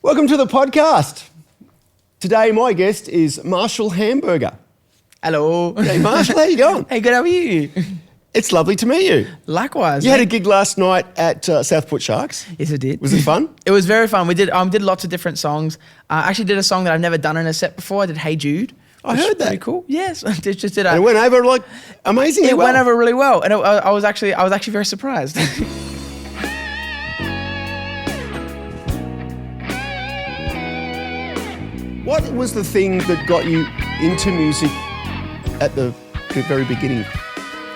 Welcome to the podcast. Today, my guest is Marshall Hamburger. Hello. Hey, Marshall, how you going? Hey, good, how are you? It's lovely to meet you. Likewise. You had a gig last night at Southport Sharks. Yes, I did. Was it fun? It was very fun. We did lots of different songs. I actually did a song that I've never done in a set before. I did Hey Jude. I heard that. Pretty cool. Yes, I just did. And it went over like amazingly well. It went over really well, and I was actually very surprised. What was the thing that got you into music at the very beginning?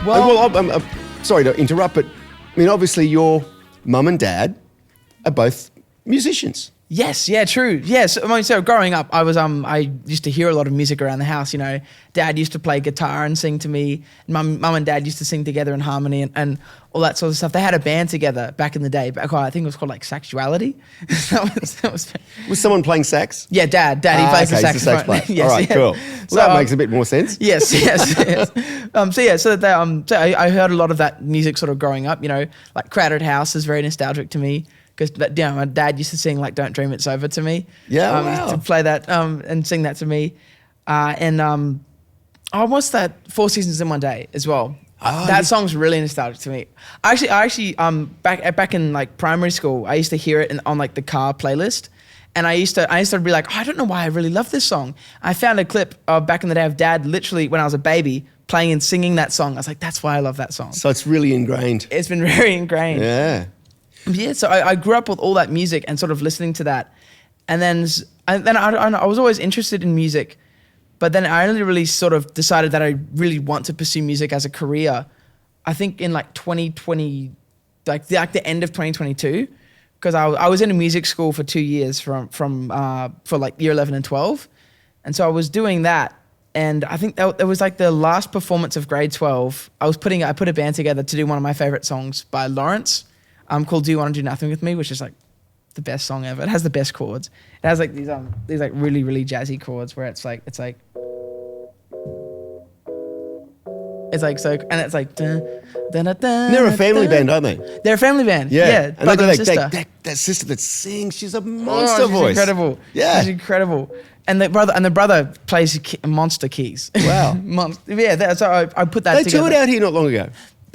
I'm sorry to interrupt, but I mean, obviously your mum and dad are both musicians. Yes, yeah, true. Yes, I mean, so growing up, I used to hear a lot of music around the house. You know, Dad used to play guitar and sing to me. Mum and Dad used to sing together in harmony and all that sort of stuff. They had a band together back in the day. I think it was called like Sexuality. Was someone playing sax? Yeah, Dad. He plays the saxophone. Sax player. Yes, all right, yeah. cool. So Well, that makes a bit more sense. Yes. So I heard a lot of that music sort of growing up. You know, like Crowded House is very nostalgic to me. Because my dad used to sing like "Don't Dream It's Over" to me. Yeah, wow. To play that and sing that to me, what's that? 4 Seasons in One Day as well. That song's really nostalgic to me. I actually back in like primary school, I used to hear it on like the car playlist, and I used to be like, I don't know why I really love this song. I found a clip of back in the day of Dad literally when I was a baby playing and singing that song. I was like, that's why I love that song. So it's really ingrained. It's been very ingrained. Yeah. Yeah, so I grew up with all that music and sort of listening to that. And then I was always interested in music, but then I only really sort of decided that I really want to pursue music as a career, I think in like 2020, like the end of 2022, because I was in a music school for 2 years for like year 11 and 12. And so I was doing that. And I think that was like the last performance of grade 12. I put a band together to do one of my favorite songs by Lawrence. Called "Do You Want to Do Nothing with Me," which is like the best song ever. It has the best chords. It has like these like really really jazzy chords where it's like so, and it's like. They're a family band, aren't they? They're a family band. Yeah. Yeah. And Brother and sister. That sister that sings, she's a monster she's voice. Incredible. Yeah. She's incredible. And the brother plays monster keys. Wow. Yeah. So I put that They together. toured out here not long ago.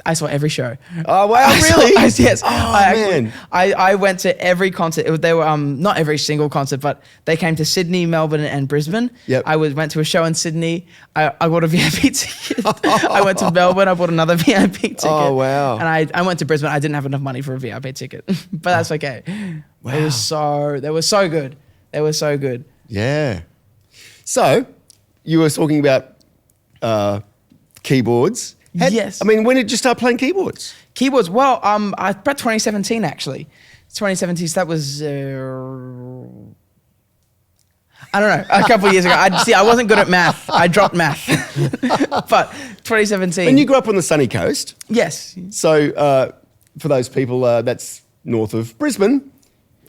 I saw every show. Oh, wow, really? Yes. Man. I went to every concert. They were not every single concert, but they came to Sydney, Melbourne, and Brisbane. Yep. I went to a show in Sydney. I bought a VIP ticket. I went to Melbourne. I bought another VIP ticket. Oh, wow. And I went to Brisbane. I didn't have enough money for a VIP ticket, but that's okay. Wow. They were so good. They were so good. Yeah. So, you were talking about keyboards. Yes. I mean, when did you start playing keyboards? Keyboards. Well, about 2017 actually. 2017. So that was I don't know. A couple of years ago. I wasn't good at math. I dropped math. But 2017. And you grew up on the sunny coast. Yes. So, for those people, that's north of Brisbane.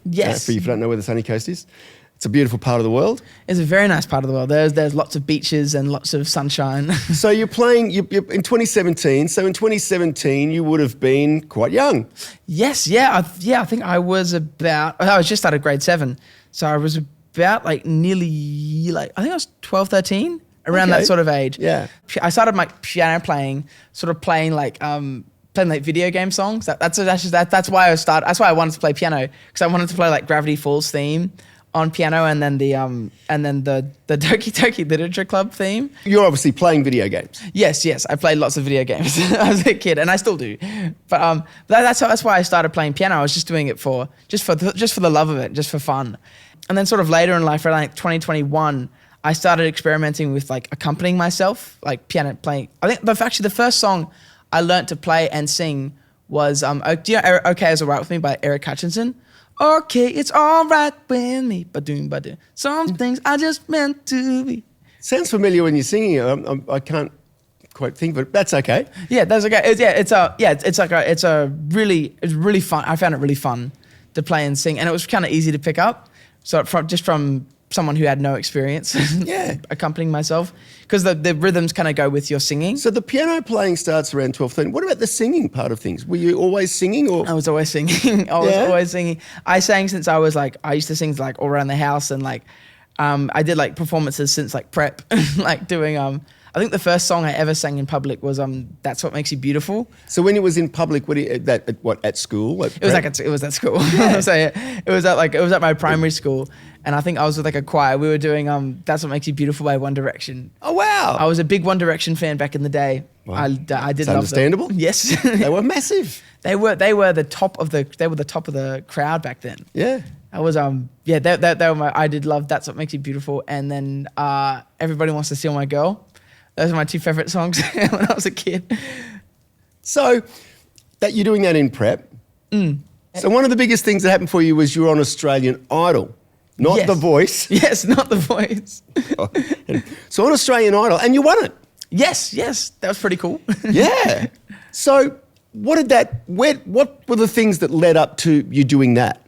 Yes. For you who don't know where the sunny coast is. It's a beautiful part of the world. It's a very nice part of the world. There's lots of beaches and lots of sunshine. So you're playing you're in 2017. So in 2017, you would have been quite young. Yes. Yeah. I think I was just out of grade 7. So I was about like nearly like, I think I was 12, 13, around that sort of age. Yeah. I started my piano playing, sort of playing like video game songs. That's why I started. That's why I wanted to play piano, because I wanted to play like Gravity Falls theme on piano, and then the Doki Doki Literature Club theme. You're obviously playing video games. Yes, I played lots of video games as a kid, and I still do. But that's why I started playing piano. I was just doing it for the love of it, just for fun. And then sort of later in life, around like 2021, I started experimenting with like accompanying myself, like piano playing. I think the first song I learnt to play and sing was do you know "Okay Is Alright With Me" by Eric Hutchinson? Okay, it's all right with me, ba-doom, ba-doom. Some things I just meant to be. Sounds familiar when you're singing it. I can't quite think, but that's okay. Yeah, that's okay. It's really fun. I found it really fun to play and sing, and it was kind of easy to pick up. So from someone who had no experience Yeah. accompanying myself, because the rhythms kind of go with your singing. So the piano playing starts around 12, 13. What about the singing part of things? Were you always singing or? I was always singing. I was always singing. I sang since I was like, I used to sing like all around the house, and like, I did like performances since like prep, like doing, I think the first song I ever sang in public was "That's What Makes You Beautiful." So when it was in public, at school? It was at school. Yeah. So it was at my primary school, and I think I was with like a choir. We were doing "That's What Makes You Beautiful" by One Direction. Oh wow! I was a big One Direction fan back in the day. Wow. I did It's love understandable. them. Yes, They were massive. they were the top of the crowd back then. Yeah. I was they were I did love "That's What Makes You Beautiful," and then "Everybody Wants to Steal My Girl." Those are my two favorite songs when I was a kid. So that you're doing that in prep. So one of the biggest things that happened for you was you were on Australian Idol, not Yes. The Voice. Yes, not The Voice. So on Australian Idol, and you won it. Yes, that was pretty cool. Yeah. So what were the things that led up to you doing that?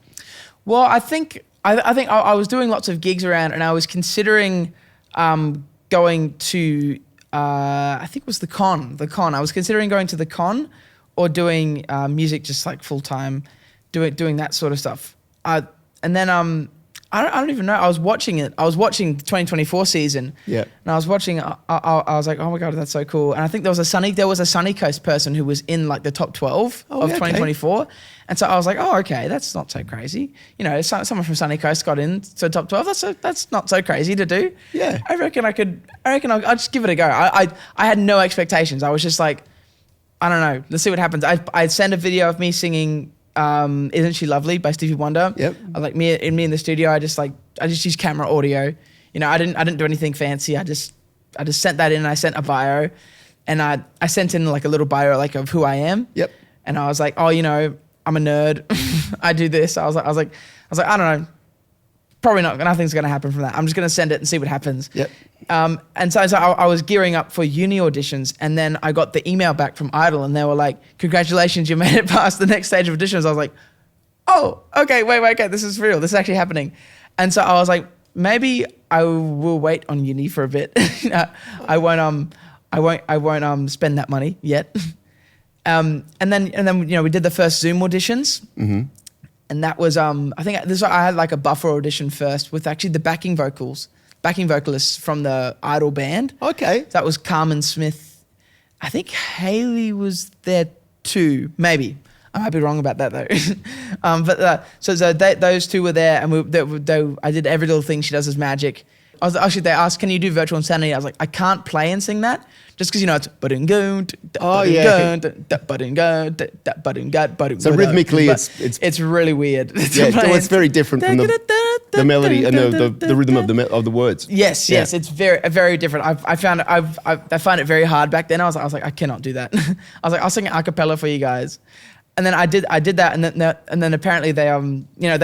Well, I think I was doing lots of gigs around, and I was considering going to I think it was the con. I was considering going to the con or doing music just like full time, doing that sort of stuff. And then I don't even know. I was watching it. I was watching the 2024 season. Yeah. And I was watching. I was like, oh my god, that's so cool. And I think there was a Sunny Coast person who was in like the top 12 of 2024. And so I was like, oh, okay, that's not so crazy. You know, someone from Sunny Coast got in to the top 12. That's not so crazy to do. Yeah. I reckon I'll just give it a go. I had no expectations. I was just like, I don't know. Let's see what happens. I sent a video of me singing "Isn't She Lovely" by Stevie Wonder. Yep. I like me in the studio. I just used camera audio. You know, I didn't do anything fancy. I just sent that in. And I sent a bio, and I sent in like a little bio like of who I am. Yep. And I was like, oh, you know, I'm a nerd. I do this. I was like, I don't know. Probably not. Nothing's going to happen from that. I'm just going to send it and see what happens. Yep. And so I was gearing up for uni auditions, and then I got the email back from Idol, and they were like, "Congratulations, you made it past the next stage of auditions." I was like, "Oh, okay, wait, okay, this is real. This is actually happening." And so I was like, maybe I will wait on uni for a bit. I won't spend that money yet. And then you know, we did the first Zoom auditions. Mm-hmm. And that was, I had like a buffer audition first with actually the backing vocalists from the Idol band. Okay. That was Carmen Smith. I think Haley was there too, maybe. I might be wrong about that though. So those two were there, and I did every little thing she does as magic. They asked, can you do Virtual Insanity? I was like, I can't play and sing that. Just because, you know, it's So rhythmically, it's really weird. It's very different from the melody and the rhythm of the words. Yes, it's very different. I found it very hard back then. I was like, I cannot do that. I was like, I'll sing it a cappella for you guys. And then I did that, and then apparently they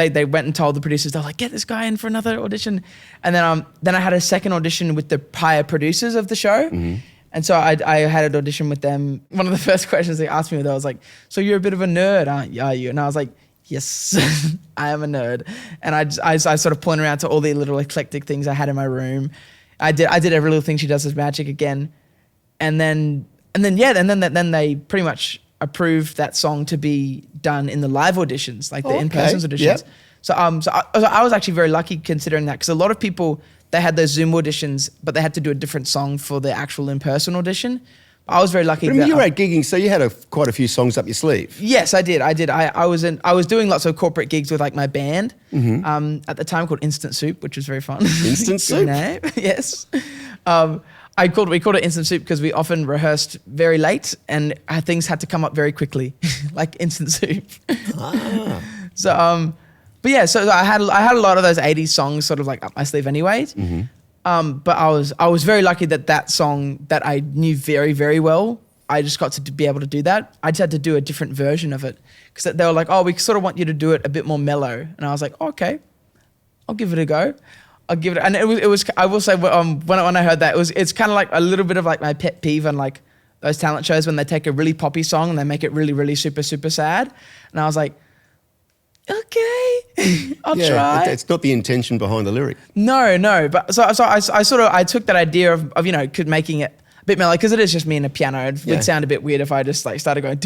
they went and told the producers, they're like, get this guy in for another audition. And then I had a second audition with the prior producers of the show. Mm-hmm. And so I had an audition with them. One of the first questions they asked me, I was like, so you're a bit of a nerd, aren't you? And I was like, yes, I am a nerd. And I sort of pointed around to all the little eclectic things I had in my room. I did every little thing she does as magic again. And then they pretty much approved that song to be done in the live auditions, like the in-person auditions. Yep. So I was actually very lucky considering that, because a lot of people, they had those Zoom auditions, but they had to do a different song for the actual in-person audition. I was very lucky. But you were at gigging, so you had quite a few songs up your sleeve. Yes, I did. I was doing lots of corporate gigs with like my band at the time called Instant Soup, which was very fun. Instant Soup? Name. Yes. We called it Instant Soup because we often rehearsed very late and things had to come up very quickly, like Instant Soup. Ah. So but yeah, so I had a lot of those 80s songs sort of like up my sleeve anyways. Mm-hmm. But I was very lucky that song that I knew very, very well, I just got to be able to do that. I just had to do a different version of it because they were like, oh, we sort of want you to do it a bit more mellow. And I was like, oh, okay, I'll give it a go. I'll give it, and it was. I will say, when I heard that, it's kind of like a little bit of like my pet peeve on like those talent shows when they take a really poppy song and they make it really, really super, super sad. And I was like, okay, I'll try. It's not the intention behind the lyric. No. But so I took that idea of making it a bit mellow, because it is just me and a piano. It would sound a bit weird if I just like started going.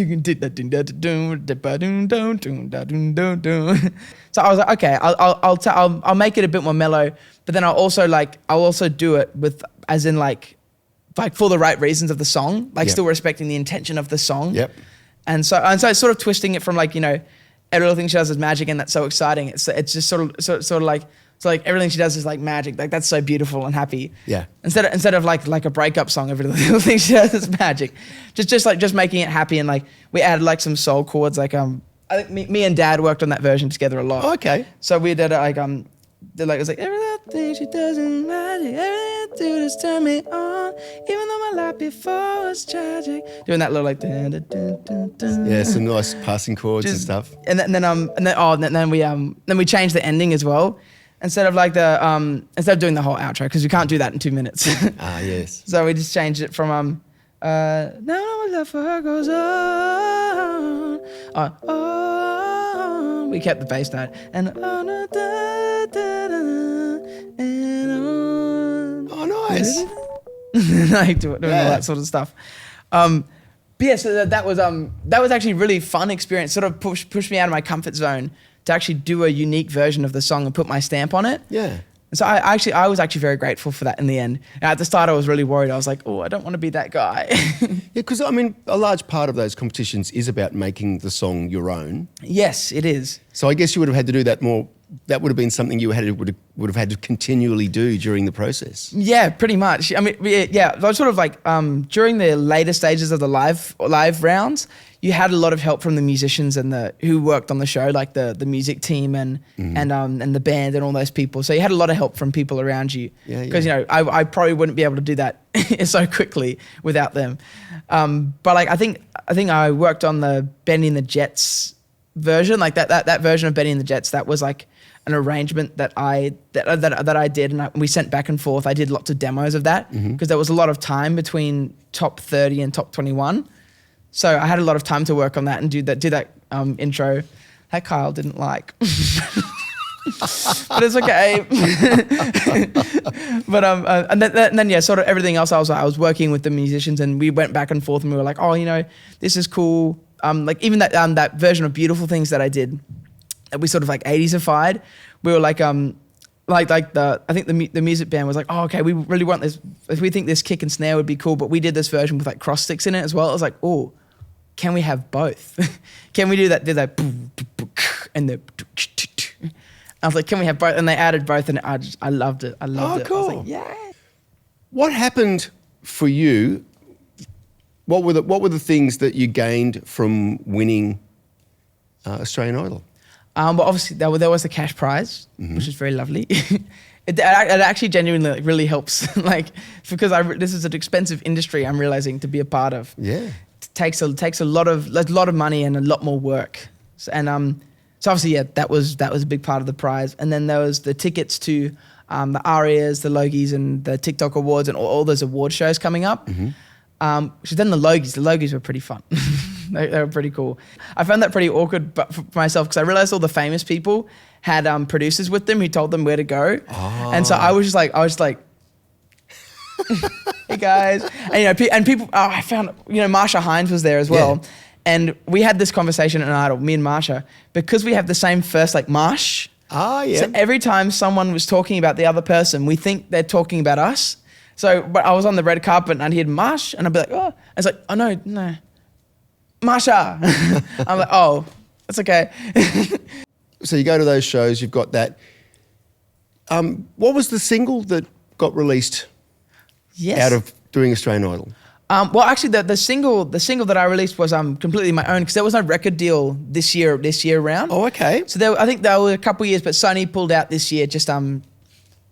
So I was like, okay, I'll make it a bit more mellow, but then I'll also do it with, as in like for the right reasons of the song, like still respecting the intention of the song. Yep. And so it's sort of twisting it from like, every little thing she does is magic, and that's so exciting. It's just sort of like, so like everything she does is like magic. Like that's so beautiful and happy. Yeah. Instead of like a breakup song, every little thing she does is magic. Just making it happy, and like we added like some soul chords. Like I think me and Dad worked on that version together a lot. Oh, okay. So we did it it was like every little thing she does is magic. Everything I do is turn me on, even though my life before was tragic. Doing that little like dun, dun, dun, dun, dun. Yeah, some nice passing chords and stuff. And then we changed the ending as well. Instead of doing the whole outro, because we can't do that in 2 minutes. Ah, yes. So we just changed it from now my love for her goes on. We kept the bass note and on. Oh, nice. Like doing all that sort of stuff. But yeah, so that was actually a really fun experience. Sort of pushed me out of my comfort zone to actually do a unique version of the song and put my stamp on it. Yeah. So I was actually very grateful for that in the end. And at the start, I was really worried. I was like, oh, I don't want to be that guy. Yeah, because I mean, a large part of those competitions is about making the song your own. Yes, it is. So I guess you would have had to do that more. That would have been something you would have had to continually do during the process. Yeah, pretty much. I mean, yeah. I was sort of like during the later stages of the live rounds, you had a lot of help from the musicians and who worked on the show, like the music team and the band and all those people. So you had a lot of help from people around you. Because I probably wouldn't be able to do that so quickly without them. But like I think I worked on the Bennie and the Jets version, like that version of Bennie and the Jets. That was like an arrangement that I did, and we sent back and forth. I did lots of demos of that because there was a lot of time between top 30 and top 21. So I had a lot of time to work on that and do that intro that Kyle didn't like. But it's okay. But and then yeah, sort of everything else. I was working with the musicians, and we went back and forth, and we were like, oh, this is cool. Like even that version of Beautiful Things that I did, that we sort of like 80s-ified. We were like I think the music band was like, oh, okay, we really want this. We think this kick and snare would be cool, but we did this version with like cross sticks in it as well. I was like, oh, can we have both? Can we do that? Did that and the. I was like, can we have both? And they added both, and I loved it. I loved it. Cool. I was like, yeah. What happened for you? What were the things that you gained from winning Australian Idol? Well, obviously there was the cash prize, which is very lovely. It actually genuinely like, really helps, like because this is an expensive industry. I'm realizing to be a part of. Yeah, it takes a lot of money and a lot more work. So obviously that was a big part of the prize. And then there was the tickets to the Arias, the Logies, and the TikTok Awards, and all those award shows coming up. Which is then the Logies were pretty fun. they were pretty cool. I found that pretty awkward for myself because I realized all the famous people had producers with them who told them where to go. Oh. And so I was just like, hey guys. And people, I found, Marsha Hines was there as well. Yeah. And we had this conversation at Idol, me and Marsha, because we have the same first, like Marsh. Ah, yeah. So every time someone was talking about the other person, we think they're talking about us. So, but I was on the red carpet and I'd hear Marsh and I'd be like, oh, it's like, oh no, Marsha. I'm like, oh, that's okay. So you go to those shows, you've got that. What was the single that got released out of doing Australian Idol? Well, actually, the single that I released was completely my own because there was no record deal this year round. Oh, okay. So I think there were a couple of years, but Sony pulled out this year. Just I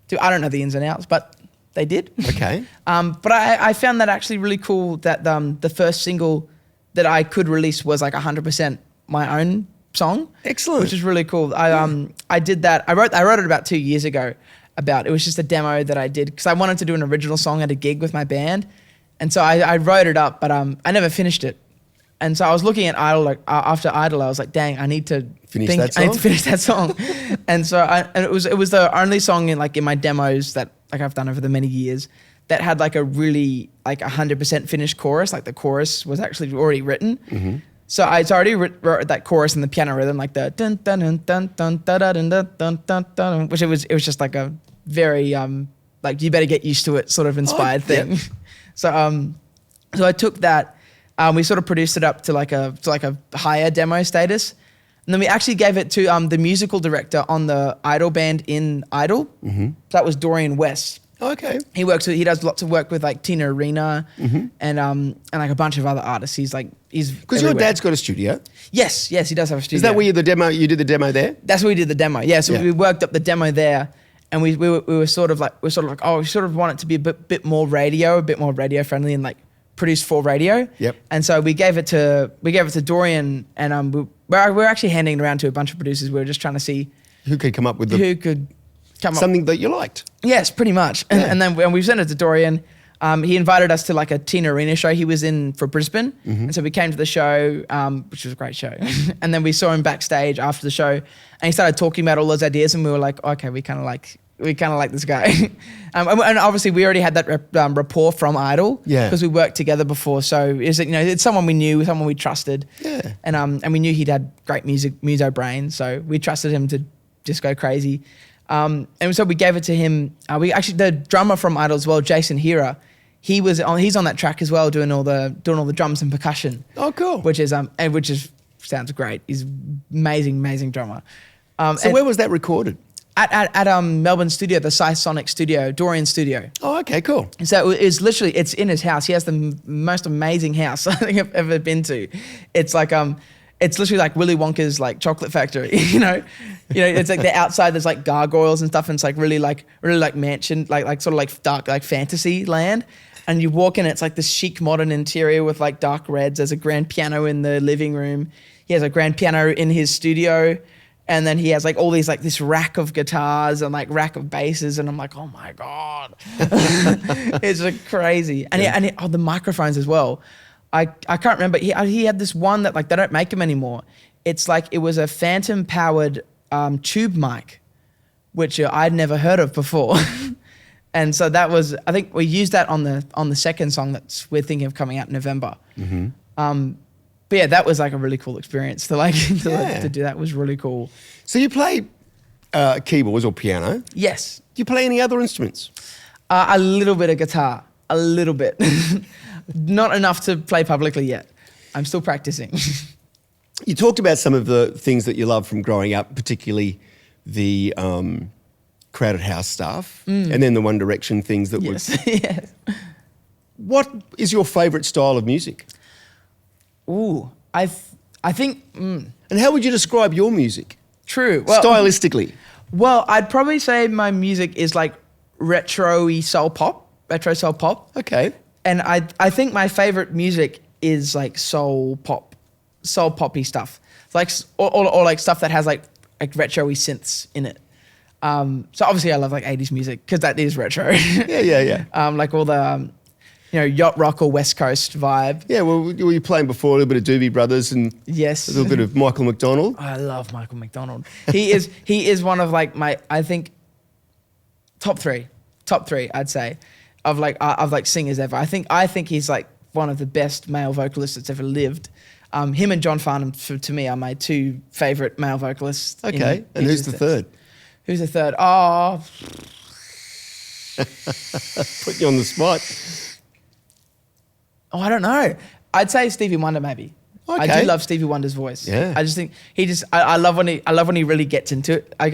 don't know the ins and outs, but they did. Okay. But I found that actually really cool that the first single that I could release was like 100% my own song. Excellent. Which is really cool. I did that. I wrote it about 2 years ago. It was just a demo that I did because I wanted to do an original song at a gig with my band. And so I wrote it up, but I never finished it. And so I was looking at Idol, like after Idol, I was like, dang, I need to Finish that song? I need to finish that song. And so it was the only song in my demos that like I've done over the many years that had like a really like 100% finished chorus. Like the chorus was actually already written. Mm-hmm. So I already wrote that chorus in the piano rhythm, like the dun dun dun dun dun dun dun dun dun dun dun, which it was just like a very like you better get used to it sort of inspired thing. Yep. So I took that. We sort of produced it up to like a higher demo status, and then we actually gave it to the musical director on the Idol band in Idol. Mm-hmm. That was Dorian West. Okay. He does lots of work with like Tina Arena and like a bunch of other artists. He's Because your dad's got a studio. Yes, he does have a studio. Is that where you did the demo there? That's where we did the demo. Yeah, so we worked up the demo there, and we were sort of like oh, we sort of want it to be a bit more radio friendly and like produced for radio. Yep. And so we gave it to Dorian, and we're actually handing it around to a bunch of producers. We were just trying to see Who could come up with who could come up something that you liked. Yes, pretty much. And then when we sent it to Dorian, he invited us to like a Tina Arena show he was in for Brisbane. Mm-hmm. And so we came to the show, which was a great show. And then we saw him backstage after the show, and he started talking about all those ideas, and we were like, okay, we kind of like this guy. And obviously we already had that rapport from Idol. Yeah. Because we worked together before. So it's someone we knew, someone we trusted. Yeah. And we knew he'd had great muso brain. So we trusted him to just go crazy. And so we gave it to him. The drummer from Idol as well, Jason Hira, he's on that track as well, doing all the drums and percussion. Oh, cool. Which sounds great. He's amazing drummer. So where was that recorded? At Melbourne studio, the Sonic studio, Dorian studio. Oh, okay, cool. So it's in his house. He has the most amazing house I think I've ever been to. It's like it's literally like Willy Wonka's like chocolate factory, you know, it's like the outside there's like gargoyles and stuff, and it's like really like mansion, like sort of like dark like fantasy land. And you walk in, it's like this chic modern interior with like dark reds. There's a grand piano in the living room. He has a grand piano in his studio. And then he has like all these like this rack of guitars and like rack of basses, and I'm like, oh my God, it's like crazy. And the microphones as well. I can't remember. He had this one that like they don't make them anymore. It's like it was a phantom powered tube mic, which I'd never heard of before. And so that was, I think we used that on the second song that we're thinking of coming out in November. Mm-hmm. But yeah, that was like a really cool experience to do that. It was really cool. So you play keyboards or piano? Yes. Do you play any other instruments? A little bit of guitar, a little bit. Not enough to play publicly yet. I'm still practicing. You talked about some of the things that you love from growing up, particularly the Crowded House stuff, and then the One Direction things that yes. were... Yes. What is your favourite style of music? Ooh, I think... And how would you describe your music? True. Well, stylistically? Well, I'd probably say my music is like retro soul pop. Okay. And I think my favorite music is like soul poppy stuff. Like or like stuff that has like retro-y synths in it. So obviously I love like 80s music because that is retro. Yeah. Like all the yacht rock or West Coast vibe. Yeah, well, were you playing before a little bit of Doobie Brothers and yes, a little bit of Michael McDonald? I love Michael McDonald. He is one of like my, I think, top three I'd say of like singers ever. I think he's like one of the best male vocalists that's ever lived. Him and John Farnham to me are my two favorite male vocalists. Okay, and who's the third? Who's the third? Oh, put you on the spot. Oh, I don't know. I'd say Stevie Wonder maybe. Okay. I do love Stevie Wonder's voice. Yeah. I just think I love when he really gets into it. Like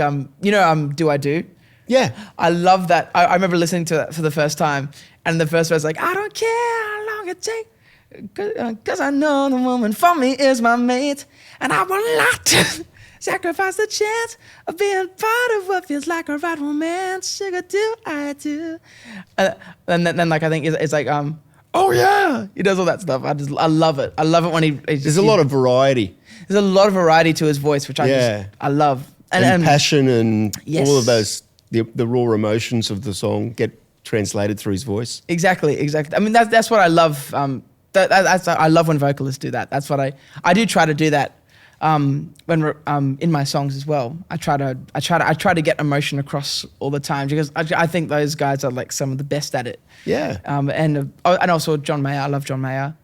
Do I Do? Yeah. I love that. I remember listening to that for the first time, and the first verse like, I don't care how long it takes, cause I know the woman for me is my mate, and I will not sacrifice the chance of being part of what feels like a right romance. Sugar, do I do? And then like I think it's like oh yeah, he does all that stuff. I love it. I love it when he There's a lot of variety. There's a lot of variety to his voice, which I love. And passion and yes. all of those, the raw emotions of the song get translated through his voice. Exactly. I mean, that's what I love that's I love when vocalists do that. That's what I do try to do that when in my songs as well. I try to get emotion across all the time because I think those guys are like some of the best at it. Yeah. And also John Mayer. I love John Mayer.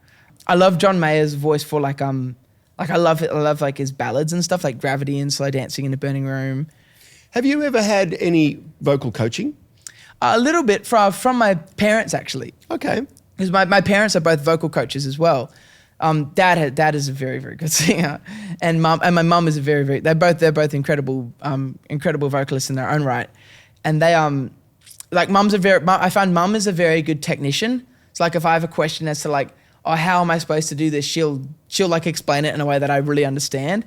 I love John Mayer's voice for like I love like his ballads and stuff like Gravity and Slow Dancing in the Burning Room. Have you ever had any vocal coaching? A little bit from my parents actually. Okay. Because my parents are both vocal coaches as well. Dad is a very, very good singer, and my mum is a very, very. They're both incredible vocalists in their own right, and they like I find mum is a very good technician. It's like if I have a question as to like, oh, how am I supposed to do this? She'll like explain it in a way that I really understand,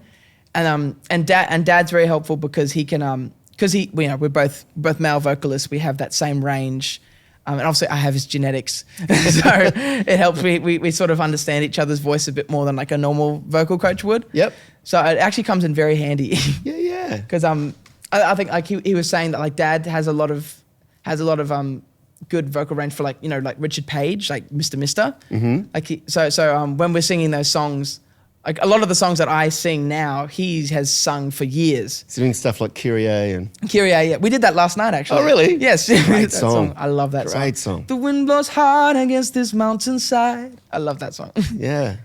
and dad's very helpful because he can we're both male vocalists. We have that same range. And obviously I have his genetics, so it helps. We sort of understand each other's voice a bit more than like a normal vocal coach would. Yep. So it actually comes in very handy. Yeah. Because I think like he was saying that like Dad has a lot of good vocal range for like like Richard Page, like Mr. Mister. Mm-hmm. Like so when we're singing those songs. Like a lot of the songs that I sing now, he has sung for years. He's doing stuff like Kyrie and... Yeah. We did that last night, actually. Oh, really? Yes. Great song. I love that Great song. The wind blows hard against this mountainside. I love that song. Yeah.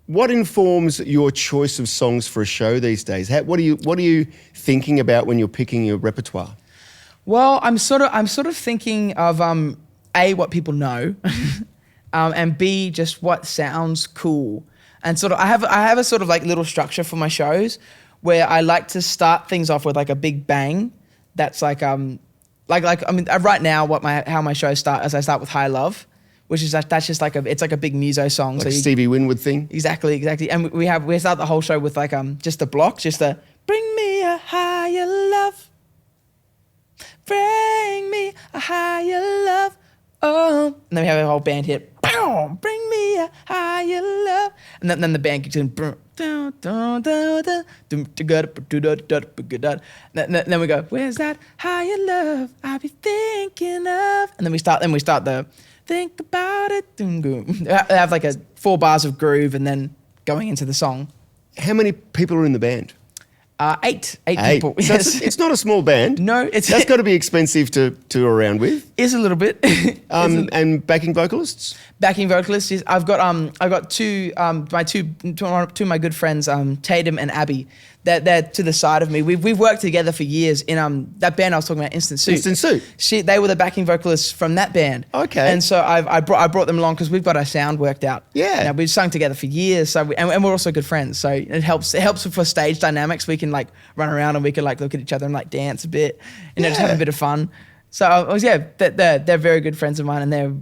What informs your choice of songs for a show these days? What are you thinking about when you're picking your repertoire? Well, I'm sort of thinking of A, what people know, and B, just what sounds cool. And sort of, I have a sort of like little structure for my shows where I like to start things off with like a big bang. That's like right now how my shows start is I start with High Love, which is that's just like it's like a big muso song. Like Stevie Winwood thing. Exactly. And we start the whole show with like just a block, just a bring me a higher love, bring me a higher love. Oh, and then we have a whole band hit. Bring me a higher love, and then the band kicks in. Then we go, where's that higher love I be thinking of? And then we start the think about it. I have like 4 bars of groove, and then going into the song. How many people are in the band? 8 people. So Yes. it's not a small band. No, that's got to be expensive to tour around with. Is a little bit. And backing vocalists. Backing vocalists is I've got two of my good friends, Tatum and Abby. They're to the side of me. We've worked together for years in that band I was talking about, Instant Soup. Instant Soup. They were the backing vocalists from that band. Okay. And so I brought them along because we've got our sound worked out. Yeah. Now, we've sung together for years, so and we're also good friends. So it helps for stage dynamics. We can like run around and we can like look at each other and like dance a bit, just have a bit of fun. So they're very good friends of mine and they're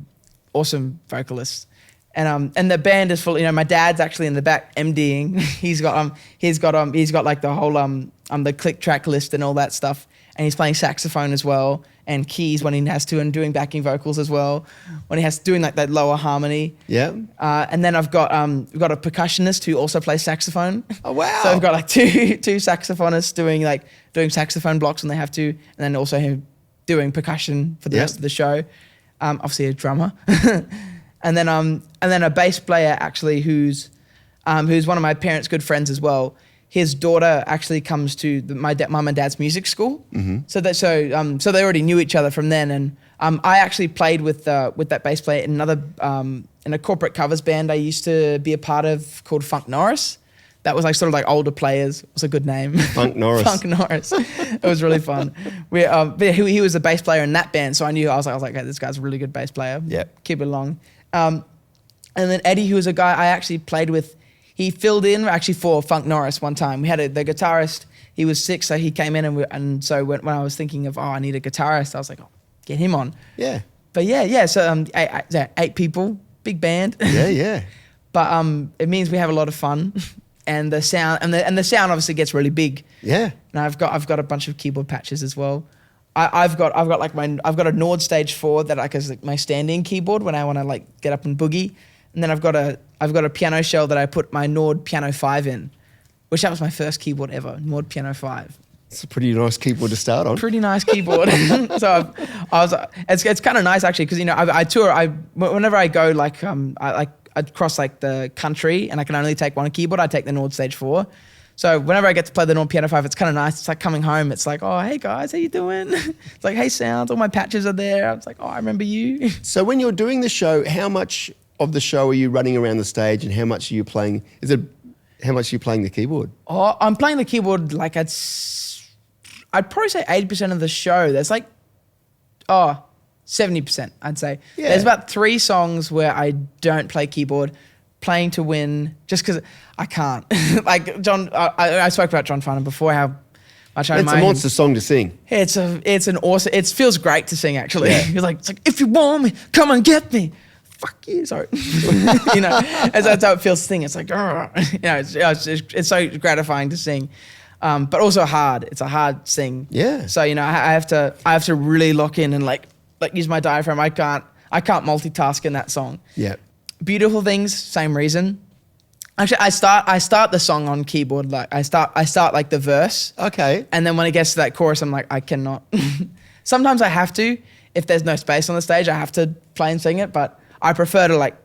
awesome vocalists. And the band is full. My dad's actually in the back MDing. He's got like the whole the click track list and all that stuff. And he's playing saxophone as well and keys when he has to, and doing backing vocals as well when he has to, doing like that lower harmony. Yeah. And then we've got a percussionist who also plays saxophone. Oh wow! So we've got like two saxophonists doing saxophone blocks when they have to, and then also him doing percussion for the rest of the show. Obviously a drummer. And then a bass player actually who's one of my parents' good friends as well. His daughter actually comes to my mum and dad's music school. Mm-hmm. So they already knew each other from then. And I actually played with that bass player in in a corporate covers band I used to be a part of called Funk Norris. That was like sort of like older players. It was a good name. Funk Norris. Funk Norris. It was really fun. He was the bass player in that band, so I was like, hey, this guy's a really good bass player. Yeah. Keep it along. And then Eddie, who was a guy I actually played with, he filled in actually for Funk Norris one time. We had the guitarist. He was sick, so he came in, and so when I was thinking of I need a guitarist, I was like, get him on. Yeah. But yeah. So 8 people, big band. Yeah. But it means we have a lot of fun. And the sound and the sound obviously gets really big. Yeah. And I've got a bunch of keyboard patches as well. I've got a Nord Stage 4 that like is like my standing keyboard when I want to like get up and boogie. And then I've got a piano shell that I put my Nord Piano 5 in, which that was my first keyboard ever, Nord Piano 5. It's a pretty nice keyboard to start on. Pretty nice keyboard. It's kind of nice actually because I tour. Whenever I go I across like the country, and I can only take one keyboard. I take the Nord Stage 4. So whenever I get to play the Nord Piano 5, it's kind of nice. It's like coming home. It's like, oh, hey guys, how you doing? It's like, hey sounds, all my patches are there. It's like, oh, I remember you. So when you're doing the show, how much of the show are you running around the stage, and how much are you playing? How much are you playing the keyboard? Oh, I'm playing the keyboard like I'd probably say 80% of the show. There's like, 70%, I'd say. Yeah. There's about 3 songs where I don't play keyboard, playing to win, just because I can't. Like John, I spoke about John Farnham before, how much I admire him. It's a monster song to sing. It's an awesome, it feels great to sing actually. Yeah. It's like, if you want me, come and get me. Fuck you, sorry. You know, that's how it feels to sing. It's like, you know, it's so gratifying to sing. But also hard. It's a hard sing. Yeah. So, you know, I have to really lock in and like use my diaphragm. I can't multitask in that song. Yeah. Beautiful Things, same reason. Actually, I start the song on keyboard. Like I start like the verse. Okay. And then when it gets to that chorus, I'm like, I cannot. Sometimes I have to. If there's no space on the stage, I have to play and sing it. But I prefer to like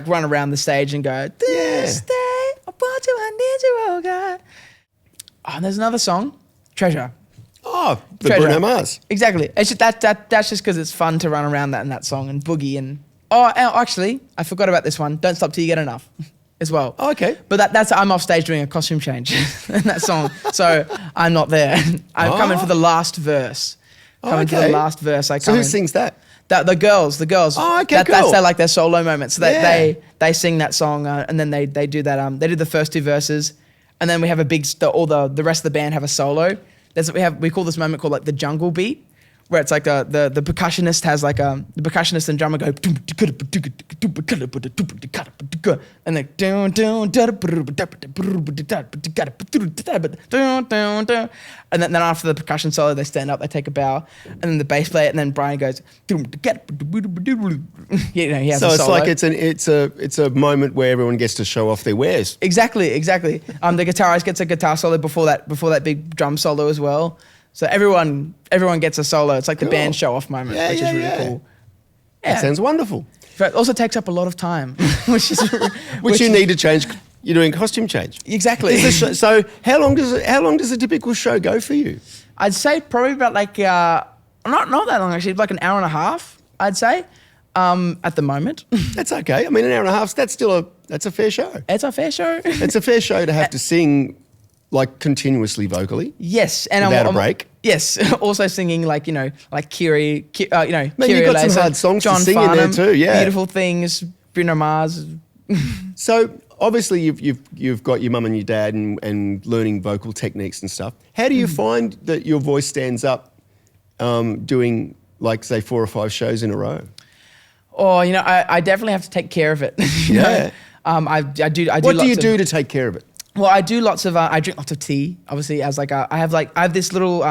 run around the stage and go, this day, I want you, I need you, oh God. Oh, and there's another song, Treasure. Oh, the Treasure. Bruno Mars. Exactly. It's just that's just because it's fun to run around that in that song and boogie and actually, I forgot about this one. Don't Stop Till You Get Enough as well. Oh, okay. But that's I'm off stage doing a costume change in that song, so I'm not there. I'm coming for the last verse. Coming for the last verse. So who sings that? The girls. Oh, okay, That's cool. their solo moment. So they sing that song and then they do that. They do the first 2 verses, and then we have a big. All the rest of the band have a solo. We call this moment called like the jungle beat, where it's like the percussionist has like the percussionist and drummer go and they and then after the percussion solo they stand up, they take a bow, and then the bass player, and then Brian goes you know, he has So a it's solo. like it's a moment where everyone gets to show off their wares. Exactly. The guitarist gets a guitar solo before that big drum solo as well. So everyone gets a solo. It's like the band show off moment, which is really cool. Yeah. That sounds wonderful. But it also takes up a lot of time, which You need to change. You're doing costume change. Exactly. So how long does a typical show go for you? I'd say probably about like not that long actually, like an hour and a half. I'd say at the moment. That's okay. I mean, an hour and a half. That's a fair show. It's a fair show. It's a fair show to have to sing like continuously vocally. Yes, and without a break. Yes, also singing like, you know, like Kiri, you know, Man, Kyrie you've got some Laser, hard songs John to sing Farnham, in there too. Yeah, Beautiful Things, Bruno Mars. So obviously you've got your mum and your dad and learning vocal techniques and stuff. How do you find that your voice stands up doing like say 4 or 5 shows in a row? Oh, you know, I definitely have to take care of it. You know? I do. What do you do to take care of it? Well, I do lots of. I drink lots of tea. Obviously, as like I have this little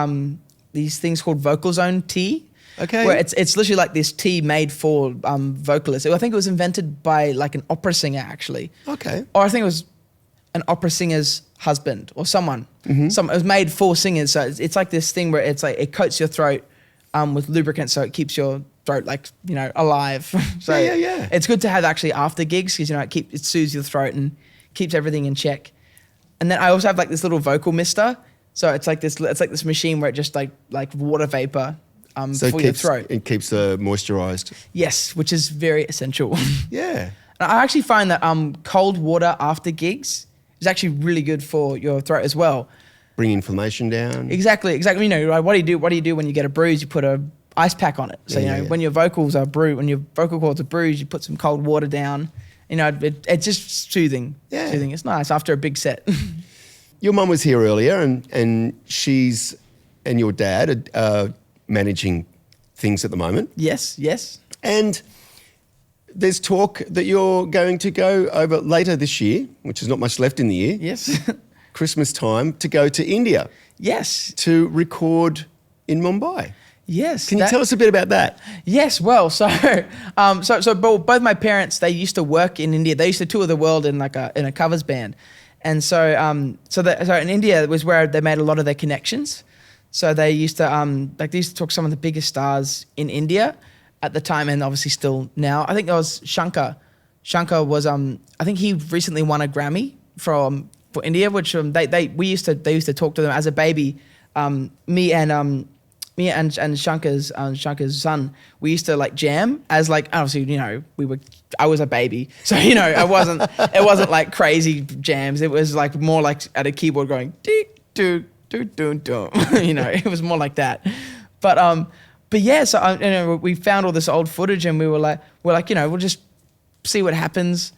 these things called Vocal Zone tea. Okay. Where it's literally like this tea made for vocalists. I think it was invented by like an opera singer actually. Okay. Or I think it was an opera singer's husband or someone. It was made for singers. So it's like this thing where it's like it coats your throat with lubricant, so it keeps your throat like, you know, alive. So yeah. It's good to have actually after gigs because, you know, it soothes your throat and keeps everything in check. And then I also have like this little vocal mister. So it's like this machine where it just like water vapor for your throat. It keeps moisturized. Yes, which is very essential. Yeah. And I actually find that cold water after gigs is actually really good for your throat as well. Bring inflammation down. Exactly. You know, like, what do you do when you get a bruise? You put a ice pack on it. So you know, when your vocals are when your vocal cords are bruised, you put some cold water down. You know, it's just soothing. Yeah. Soothing. It's nice after a big set. Your mum was here earlier, and she's and your dad are managing things at the moment. Yes. And there's talk that you're going to go over later this year, which is not much left in the year. Yes. Christmas time, to go to India. Yes. To record in Mumbai. Yes. Can you tell us a bit about that? Yes. Well, so both my parents, they used to work in India. They used to tour the world in a covers band, and so in India was where they made a lot of their connections. So they used to they used to talk to some of the biggest stars in India at the time, and obviously still now. I think there was Shankar Shankar was I think he recently won a Grammy for India, which they used to talk to them as a baby. Me and Shankar's son, we used to like jam as like, obviously, I was a baby, so it wasn't like crazy jams. It was like more like at a keyboard going dee doo doo doo doo. It was more like that. But yeah, so we found all this old footage and we're like we'll just see what happens.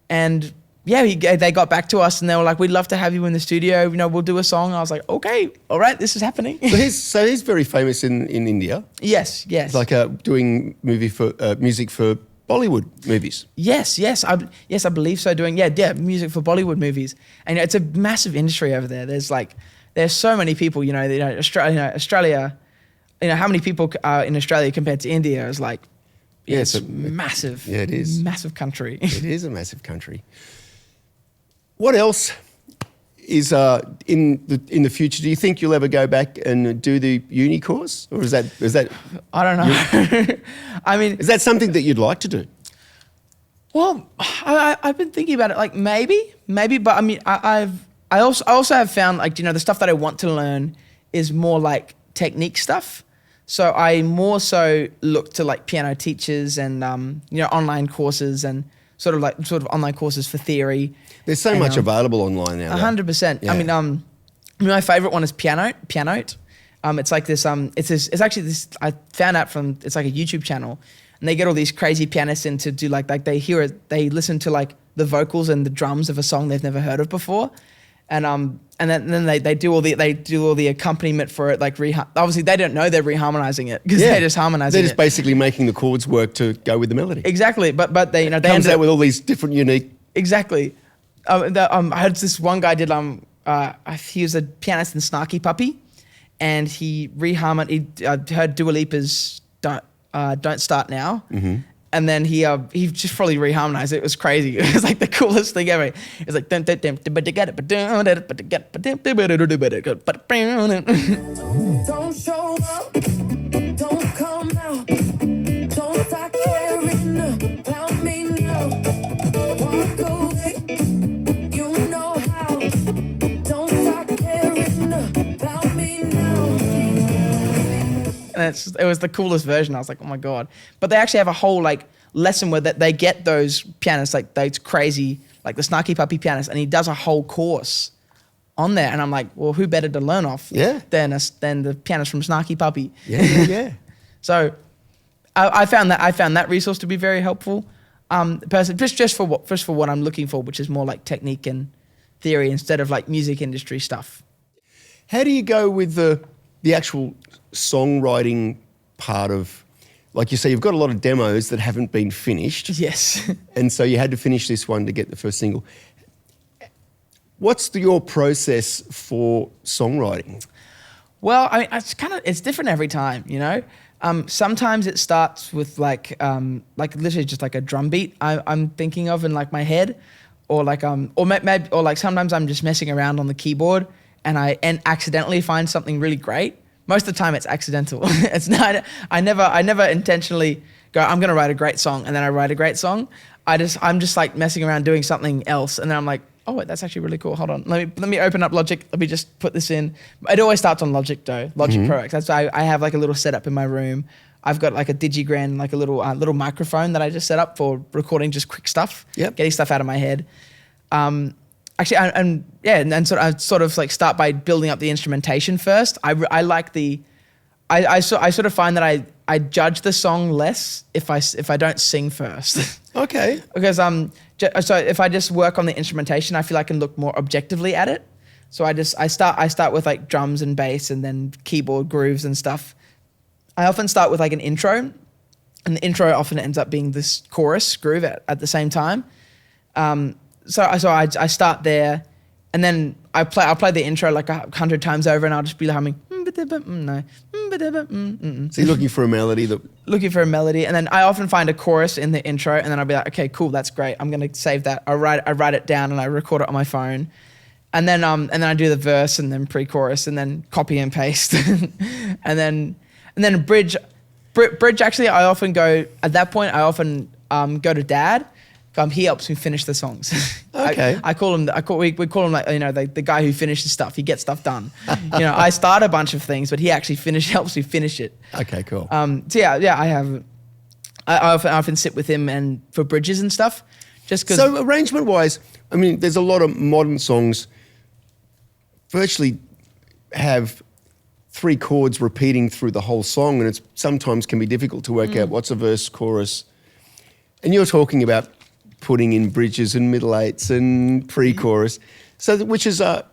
And yeah, they got back to us and they were like, we'd love to have you in the studio. We'll do a song. I was like, okay, all right, this is happening. So he's very famous in India. Yes. Like doing music for Bollywood movies. Yes, I believe so. Doing music for Bollywood movies, and it's a massive industry over there. There's so many people. Australia. How many people are in Australia compared to India is like. Yeah, it's massive. Yeah, it is. Massive country. It is a massive country. What else is in the future? Do you think you'll ever go back and do the uni course, or is that? I don't know. I mean, is that something that you'd like to do? Well, I've been thinking about it. Like maybe, but I mean, I also have found like the stuff that I want to learn is more like technique stuff. So I more so look to like piano teachers and online courses and sort of online courses for theory. There's so much available online now. 100%. Yeah. I mean, my favorite one is Pianote. It's like this. It's actually this. I found out from it's like a YouTube channel, and they get all these crazy pianists in to do like they hear it. They listen to like the vocals and the drums of a song they've never heard of before, and then they do all the accompaniment for it. Like obviously they don't know they're reharmonizing it because they're just harmonizing. They're just basically making the chords work to go with the melody. Exactly, but they they comes out with all these different unique. Exactly. I heard this one guy did he was a pianist in Snarky Puppy, and he heard Dua Lipa's Don't Start Now. Mm-hmm. And then he just probably reharmonized it. It was crazy. It was like the coolest thing ever. It's like don't show up, don't come out, don't start caring about me now. Walk away, you know how. Don't start caring about me now. And it was the coolest version. I was like, oh my God. But they actually have a whole like lesson where that they get those pianists, like those crazy, like the Snarky Puppy pianist, and he does a whole course on there. And I'm like, well, who better to learn off than the pianist from Snarky Puppy? Yeah. So I found that resource to be very helpful. Just for what I'm looking for, which is more like technique and theory instead of like music industry stuff. How do you go with the actual songwriting part of, like you say, you've got a lot of demos that haven't been finished. Yes. And so you had to finish this one to get the first single. What's your process for songwriting? Well, I mean, it's different every time, Sometimes it starts with like literally just like a drum beat I'm thinking of in like my head, or like sometimes I'm just messing around on the keyboard and I accidentally find something really great. Most of the time it's accidental. It's not. I never intentionally go, I'm gonna write a great song, and then I write a great song. I'm just like messing around doing something else, and then I'm like, oh wait, that's actually really cool. Hold on, let me open up Logic. Let me just put this in. It always starts on Logic though, Logic Pro X. That's why I have like a little setup in my room. I've got like a DigiGrand, like a little microphone that I just set up for recording just quick stuff, getting stuff out of my head. Actually, and sort of like start by building up the instrumentation first. I sort of find that I judge the song less if I don't sing first. Okay. Because so if I just work on the instrumentation, I feel I can look more objectively at it. So I start with like drums and bass and then keyboard grooves and stuff. I often start with like an intro, and the intro often ends up being this chorus groove at the same time. So I start there, and then I'll play the intro like 100 times over, and I'll just be humming. No. So you're looking for a melody Looking for a melody, and then I often find a chorus in the intro, and then I'll be like, okay, cool, that's great. I'm gonna save that. I write it down, and I record it on my phone, and then I do the verse, and then pre-chorus, and then copy and paste, and then bridge. Actually, I often go at that point. I often go to Dad. He helps me finish the songs. Okay. We call him like, the guy who finishes stuff. He gets stuff done. I start a bunch of things, but he actually helps me finish it. Okay, cool. I often sit with him and for bridges and stuff, just because. So arrangement wise, I mean, there's a lot of modern songs virtually have 3 chords repeating through the whole song, and it sometimes can be difficult to work out what's a verse, chorus. And you're talking about putting in bridges and middle eights and pre-chorus. So, which is, I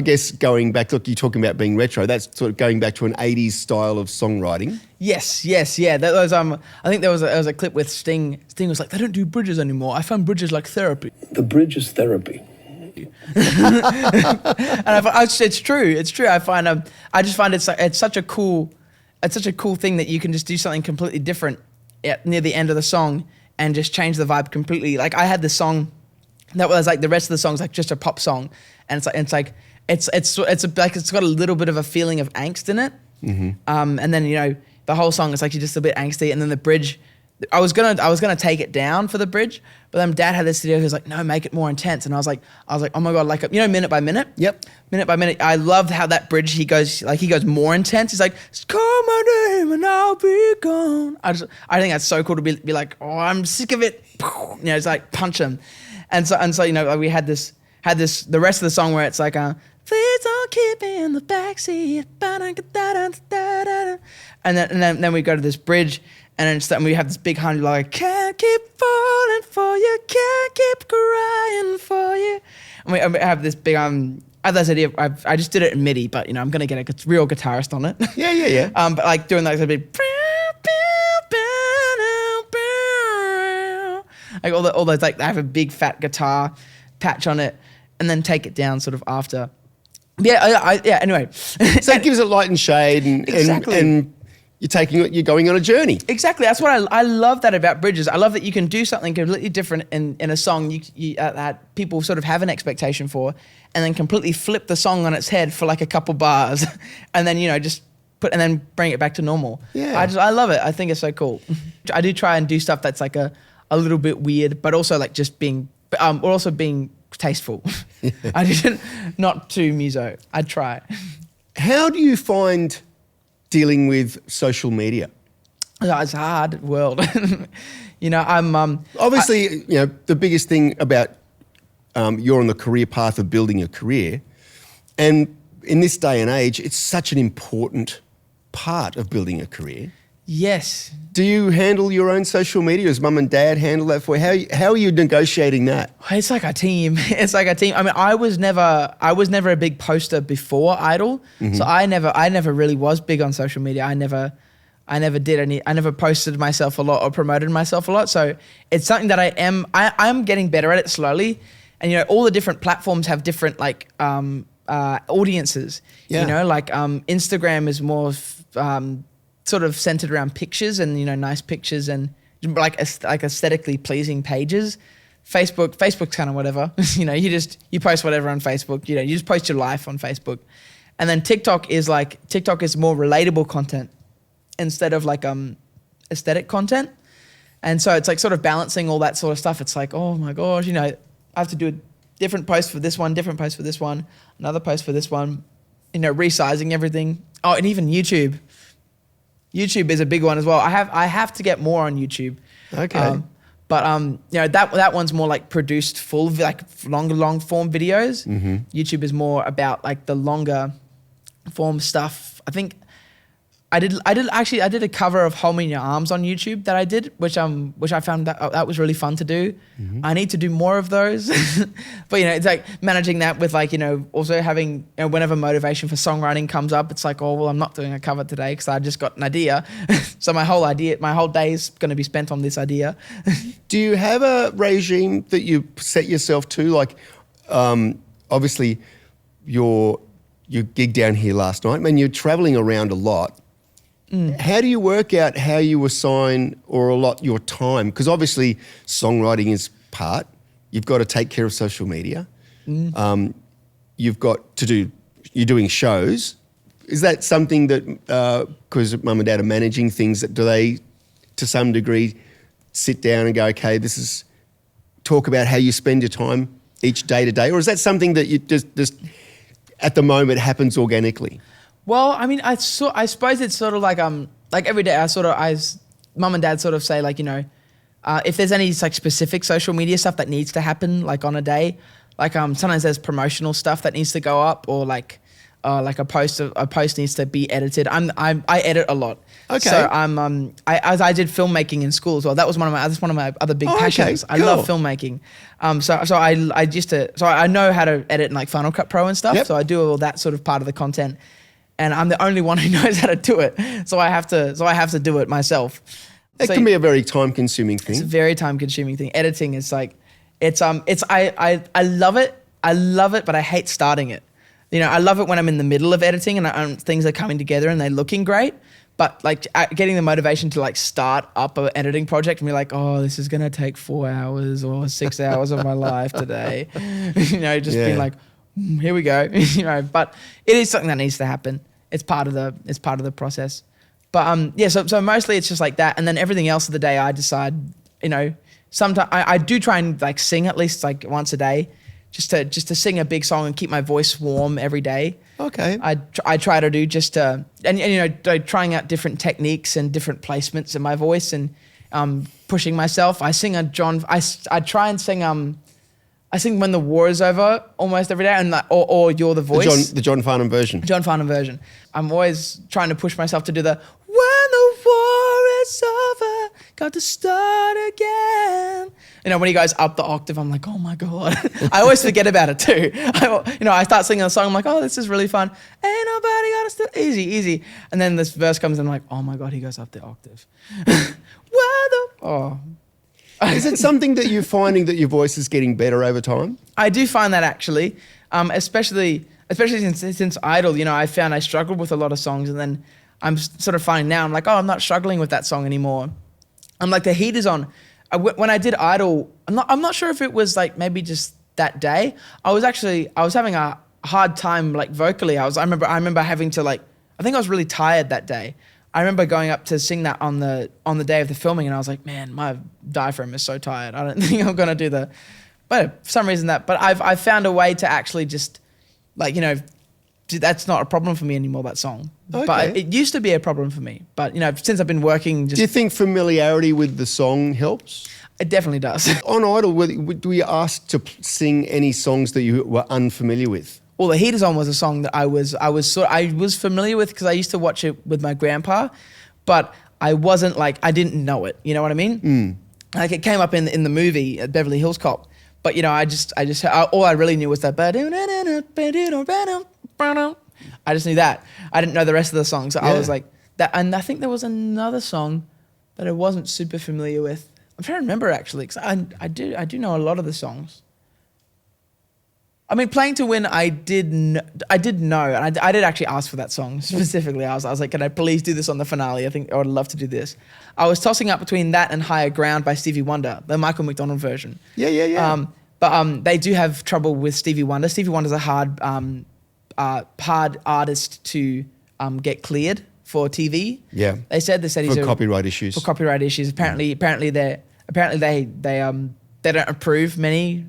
guess, going back, look, you're talking about being retro, that's sort of going back to an 80s style of songwriting. Yes, yeah. That was, I think there was a clip with Sting. Sting was like, they don't do bridges anymore. I find bridges like therapy. The bridge is therapy. And it's true. I find, I just find it's such a cool thing that you can just do something completely different near the end of the song and just change the vibe completely. Like I had this song that was like the rest of the song's like just a pop song, and it's got a little bit of a feeling of angst in it. Mm-hmm. And then the whole song is like just a bit angsty, and then the bridge. I was gonna take it down for the bridge, but then Dad had this idea. He was like, "No, make it more intense." And I was like, "Oh my god!" Like minute by minute. Yep. Minute by minute. I loved how that bridge. He goes more intense. He's like, "Call my name and I'll be gone." I think that's so cool to be like, "Oh, I'm sick of it." It's like punch him, and so like we had this the rest of the song where it's like, "Please don't keep me in the backseat," and then we go to this bridge. And then we have this big honey like, can't keep falling for you, can't keep crying for you. And we have this big, I have this idea, I just did it in MIDI, but I'm going to get a real guitarist on it. Yeah. But like doing like a big, like all those, like I have a big fat guitar patch on it and then take it down sort of after. Anyway. So it gives it light and shade and, exactly. and you're going on a journey. Exactly. That's what I love that about bridges. I love that you can do something completely different in a song that people sort of have an expectation for, and then completely flip the song on its head for like a couple bars, and then and then bring it back to normal. Yeah. I love it. I think it's so cool. I do try and do stuff that's like a little bit weird, but also like just being tasteful. Yeah. I didn't not too muso. I try. How do you find dealing with social media? It's a hard world. I'm obviously the biggest thing about you're on the career path of building a career, and in this day and age, it's such an important part of building a career. Yes. Do you handle your own social media? Does mum and dad handle that for you? How are you negotiating that? It's like a team. I mean, I was never a big poster before Idol, mm-hmm. So I never really was big on social media. I never posted myself a lot or promoted myself a lot. So it's something that I'm getting better at it slowly. And all the different platforms have different like audiences. Yeah. Instagram is more sort of centered around pictures and nice pictures and like aesthetically pleasing pages. Facebook's kind of whatever. You post whatever on Facebook. You just post your life on Facebook. And then TikTok is more relatable content instead of like aesthetic content. And so it's like sort of balancing all that sort of stuff. It's like, oh my gosh, I have to do a different post for this one, different post for this one, another post for this one, resizing everything. Oh, and even YouTube. YouTube is a big one as well. I have to get more on YouTube. Okay. That one's more like produced full, like long form videos. Mm-hmm. YouTube is more about like the longer form stuff. I think I did a cover of Hold Me in Your Arms on YouTube that I did, which I found that was really fun to do. Mm-hmm. I need to do more of those. But it's like managing that with like, also having, whenever motivation for songwriting comes up, it's like, oh, well, I'm not doing a cover today because I just got an idea. So my whole day is going to be spent on this idea. Do you have a regime that you set yourself to? Like, obviously your gig down here last night, man, you're traveling around a lot. How do you work out how you assign or allot your time? Because obviously songwriting is part. You've got to take care of social media. You've got to do, you're doing shows. Is that something that, because mum and dad are managing things, that do they, to some degree, sit down and go, okay, this is talk about how you spend your time each day to day, or is that something that you just at the moment happens organically? Well, I mean, I suppose it's sort of like every day mum and dad sort of say like, you know, if there's any like specific social media stuff that needs to happen like on a day, like sometimes there's promotional stuff that needs to go up, or like a post needs to be edited. I edit a lot. Okay. So I did filmmaking in school as well. That's one of my other big passions. Okay, I love filmmaking. So I know how to edit in like Final Cut Pro and stuff. Yep. So I do all that sort of part of the content, and I'm the only one who knows how to do it. So I have to do it myself. It can be a very time-consuming thing. It's a very time-consuming thing. Editing is like, I love it. I love it, but I hate starting it. You know, I love it when I'm in the middle of editing and things are coming together and they're looking great. But like getting the motivation to like start up an editing project and be like, oh, this is gonna take 4 hours or 6 hours of my life today. You know, just being like, here we go. You know, but it is something that needs to happen. It's part of the process. But so mostly it's just like that, and then everything else of the day I decide. You know, sometimes I do try and like sing at least like once a day, just to sing a big song and keep my voice warm every day. Okay. I try to do and you know, trying out different techniques and different placements in my voice and pushing myself. I sing I try and sing I sing When the War Is Over almost every day, and like, or You're the Voice. The John Farnham version. John Farnham version. I'm always trying to push myself to do the When the War Is Over, got to start again. You know, when he goes up the octave, I'm like, oh my God. I always forget about it too. I start singing a song, I'm like, oh, this is really fun. Ain't nobody got us easy. And then this verse comes and I'm like, oh my God, he goes up the octave. Is it something that you're finding that your voice is getting better over time? I do find that actually, especially since Idol. You know, I found I struggled with a lot of songs, and then I'm sort of finding now I'm like, oh, I'm not struggling with that song anymore. I'm like, the heat is on. When I did Idol, I'm not sure if it was like maybe just that day. I was having a hard time like vocally. I remember having to like, I think I was really tired that day. I remember going up to sing that on the day of the filming, and I was like, man, my diaphragm is so tired. I don't think I'm gonna do but for some reason but I've found a way to actually just like, you know, that's not a problem for me anymore, that song. Okay. But it used to be a problem for me. But, you know, since I've been working Do you think familiarity with the song helps? It definitely does. On Idol, were you asked to sing any songs that you were unfamiliar with? Well, The Heat Is On was a song that I was familiar with because I used to watch it with my grandpa, but I wasn't like, I didn't know it. You know what I mean? Mm. Like it came up in the movie Beverly Hills Cop, but you know, I just all I really knew was that. I just knew that. I didn't know the rest of the songs. So I was like that, and I think there was another song that I wasn't super familiar with. I'm trying to remember actually, because I do know a lot of the songs. I mean, Playing to Win, I did know, and I did actually ask for that song specifically. I was like, can I please do this on the finale? I think I would love to do this. I was tossing up between that and Higher Ground by Stevie Wonder, the Michael McDonald version. Yeah. But they do have trouble with Stevie Wonder. Stevie Wonder's a hard artist to get cleared for TV. Yeah, they said he's for copyright issues. Apparently they don't approve many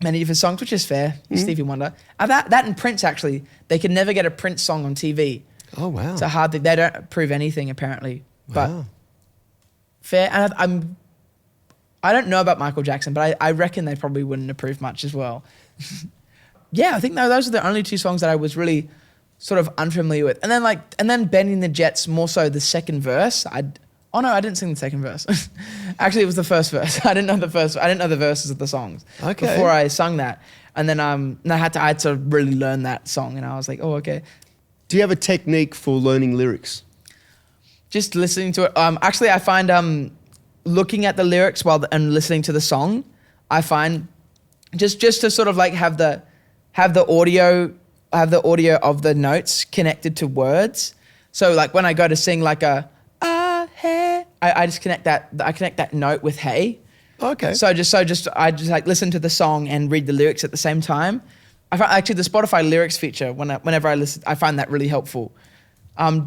of his songs, which is fair. Stevie Wonder. That and Prince, actually. They could never get a Prince song on TV. Oh, wow. It's a hard thing. They don't approve anything, apparently. Wow. But fair. And I don't know about Michael Jackson, but I reckon they probably wouldn't approve much as well. Yeah, I think those are the only two songs that I was really sort of unfamiliar with. And then Bennie and the Jets, more so the second verse. Oh no, I didn't sing the second verse. Actually, it was the first verse. I didn't know the verses of the songs before I sung that. And then I had to really learn that song, and I was like, oh, okay. Do you have a technique for learning lyrics? Just listening to it. Actually, I find looking at the lyrics and listening to the song, I find just to sort of like have the audio of the notes connected to words. So like when I go to sing like hey, I just connect that note with hey. Okay. So I just like listen to the song and read the lyrics at the same time. I find actually the Spotify lyrics feature whenever I listen, I find that really helpful. I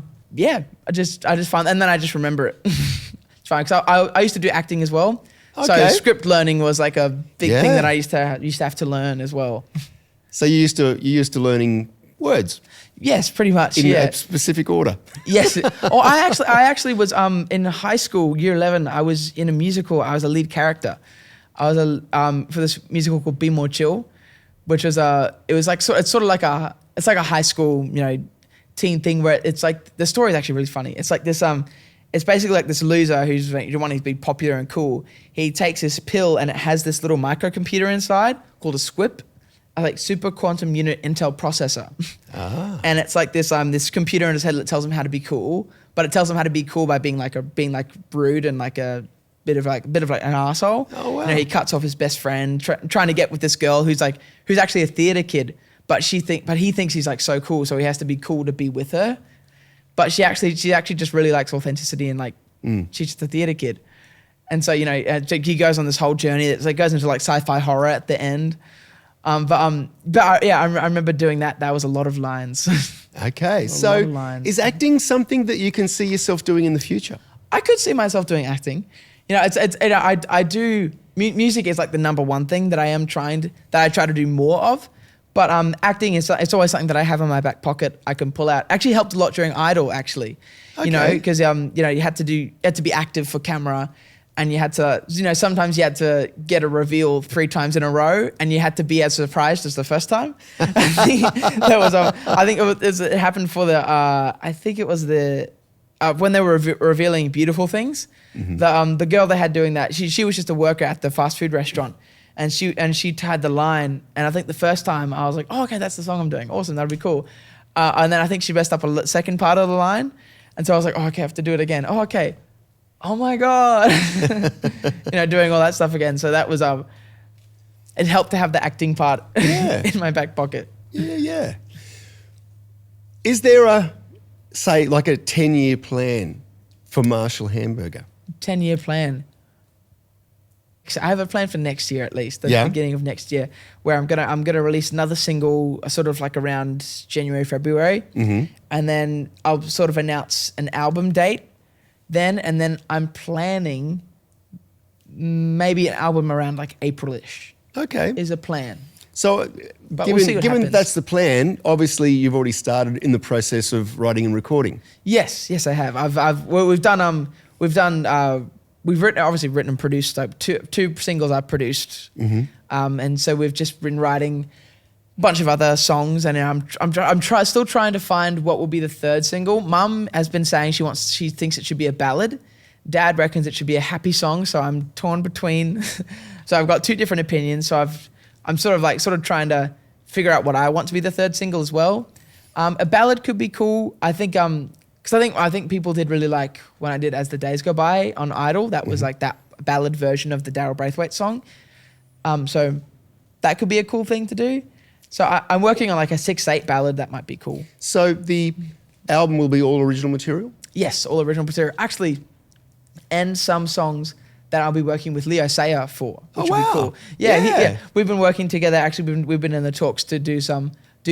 just find, and then I just remember it. It's fine, because I used to do acting as well. So Okay. script learning was like a big thing Yeah. that I used to have to learn as well. So you used to learning words Yes, pretty much. in Yeah. a specific order. Yes. Oh, I actually was in high school, year 11. I was in a musical. I was a lead character. I was for this musical called Be More Chill, which was it's sort of like a high school, you know, teen thing where it's like the story is actually really funny. It's like this it's basically like this loser who's wanting to be popular and cool. He takes this pill and it has this little microcomputer inside called a SQUIP, like super quantum unit Intel processor. And it's like this computer in his head that tells him how to be cool, but it tells him how to be cool by being rude and like a bit of like an asshole. Oh, wow. You know, he cuts off his best friend, trying to get with this girl who's actually a theater kid, but he thinks he's like so cool, so he has to be cool to be with her. But she actually just really likes authenticity and like she's just a theater kid. And so, you know, he goes on this whole journey that goes into like sci-fi horror at the end. I remember doing that. That was a lot of lines. Okay. lot So of lines. is acting something that you can see yourself doing in the future? I could see myself doing acting. You know, I do. Music is like the number one thing that I try to do more of. But acting it's always something that I have in my back pocket. I can pull out. Actually helped a lot during Idol. Actually, you know, because you had to be active for camera, and you had to, you know, sometimes you had to get a reveal 3 times in a row, and you had to be as surprised as the first time. It happened for when they were revealing Beautiful Things. The girl they had doing that, she was just a worker at the fast food restaurant. And she had the line, and I think the first time I was like, oh, okay, that's the song I'm doing. Awesome, that'd be cool. And then I think she messed up a second part of the line, and so I was like, oh, okay, I have to do it again. Oh, okay. Oh my God. You know, doing all that stuff again. So that was it helped to have the acting part in my back pocket. Yeah. Is there a 10-year plan for Marshall Hamburger? 10-year plan. So I have a plan for next year at least, the beginning of next year, where I'm gonna release another single, sort of like around January, February, and then I'll sort of announce an album date then, and then I'm planning maybe an album around like April-ish. Okay. Is a plan. So But we'll see what given happens. that's the plan, obviously you've already started in the process of writing and recording. Yes, I have. We've written and produced like two singles I've produced, and so we've just been writing a bunch of other songs, and I'm still trying to find what will be the third single. Mum has been saying she thinks it should be a ballad. Dad reckons it should be a happy song, so I'm torn between. So I've got 2 different opinions. So I'm sort of trying to figure out what I want to be the third single as well. A ballad could be cool. I think because I think people did really like when I did As the Days Go By on Idol. That was like that ballad version of the Daryl Braithwaite song. So that could be a cool thing to do. So I'm working on like a 6/8 ballad. That might be cool. So the album will be all original material? Yes, all original material. Actually, and some songs that I'll be working with Leo Sayer for, which will be cool. Yeah. We've been working together. Actually, we've been in the talks to do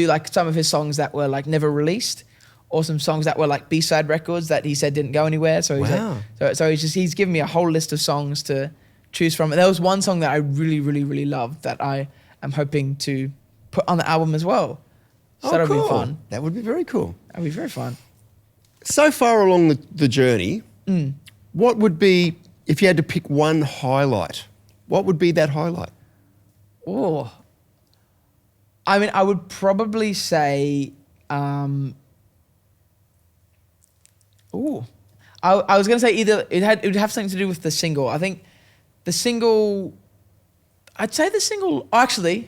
like some of his songs that were like never released, or some songs that were like B-side records that he said didn't go anywhere. So he's given me a whole list of songs to choose from. And there was one song that I really, really, really loved that I am hoping to put on the album as well. So that'll be fun. That would be very cool. That'll be very fun. So far along the journey, what would be, if you had to pick one highlight, what would be that highlight? Oh, I mean, I would probably say, I was going to say either it would have something to do with the single. I think the single, actually,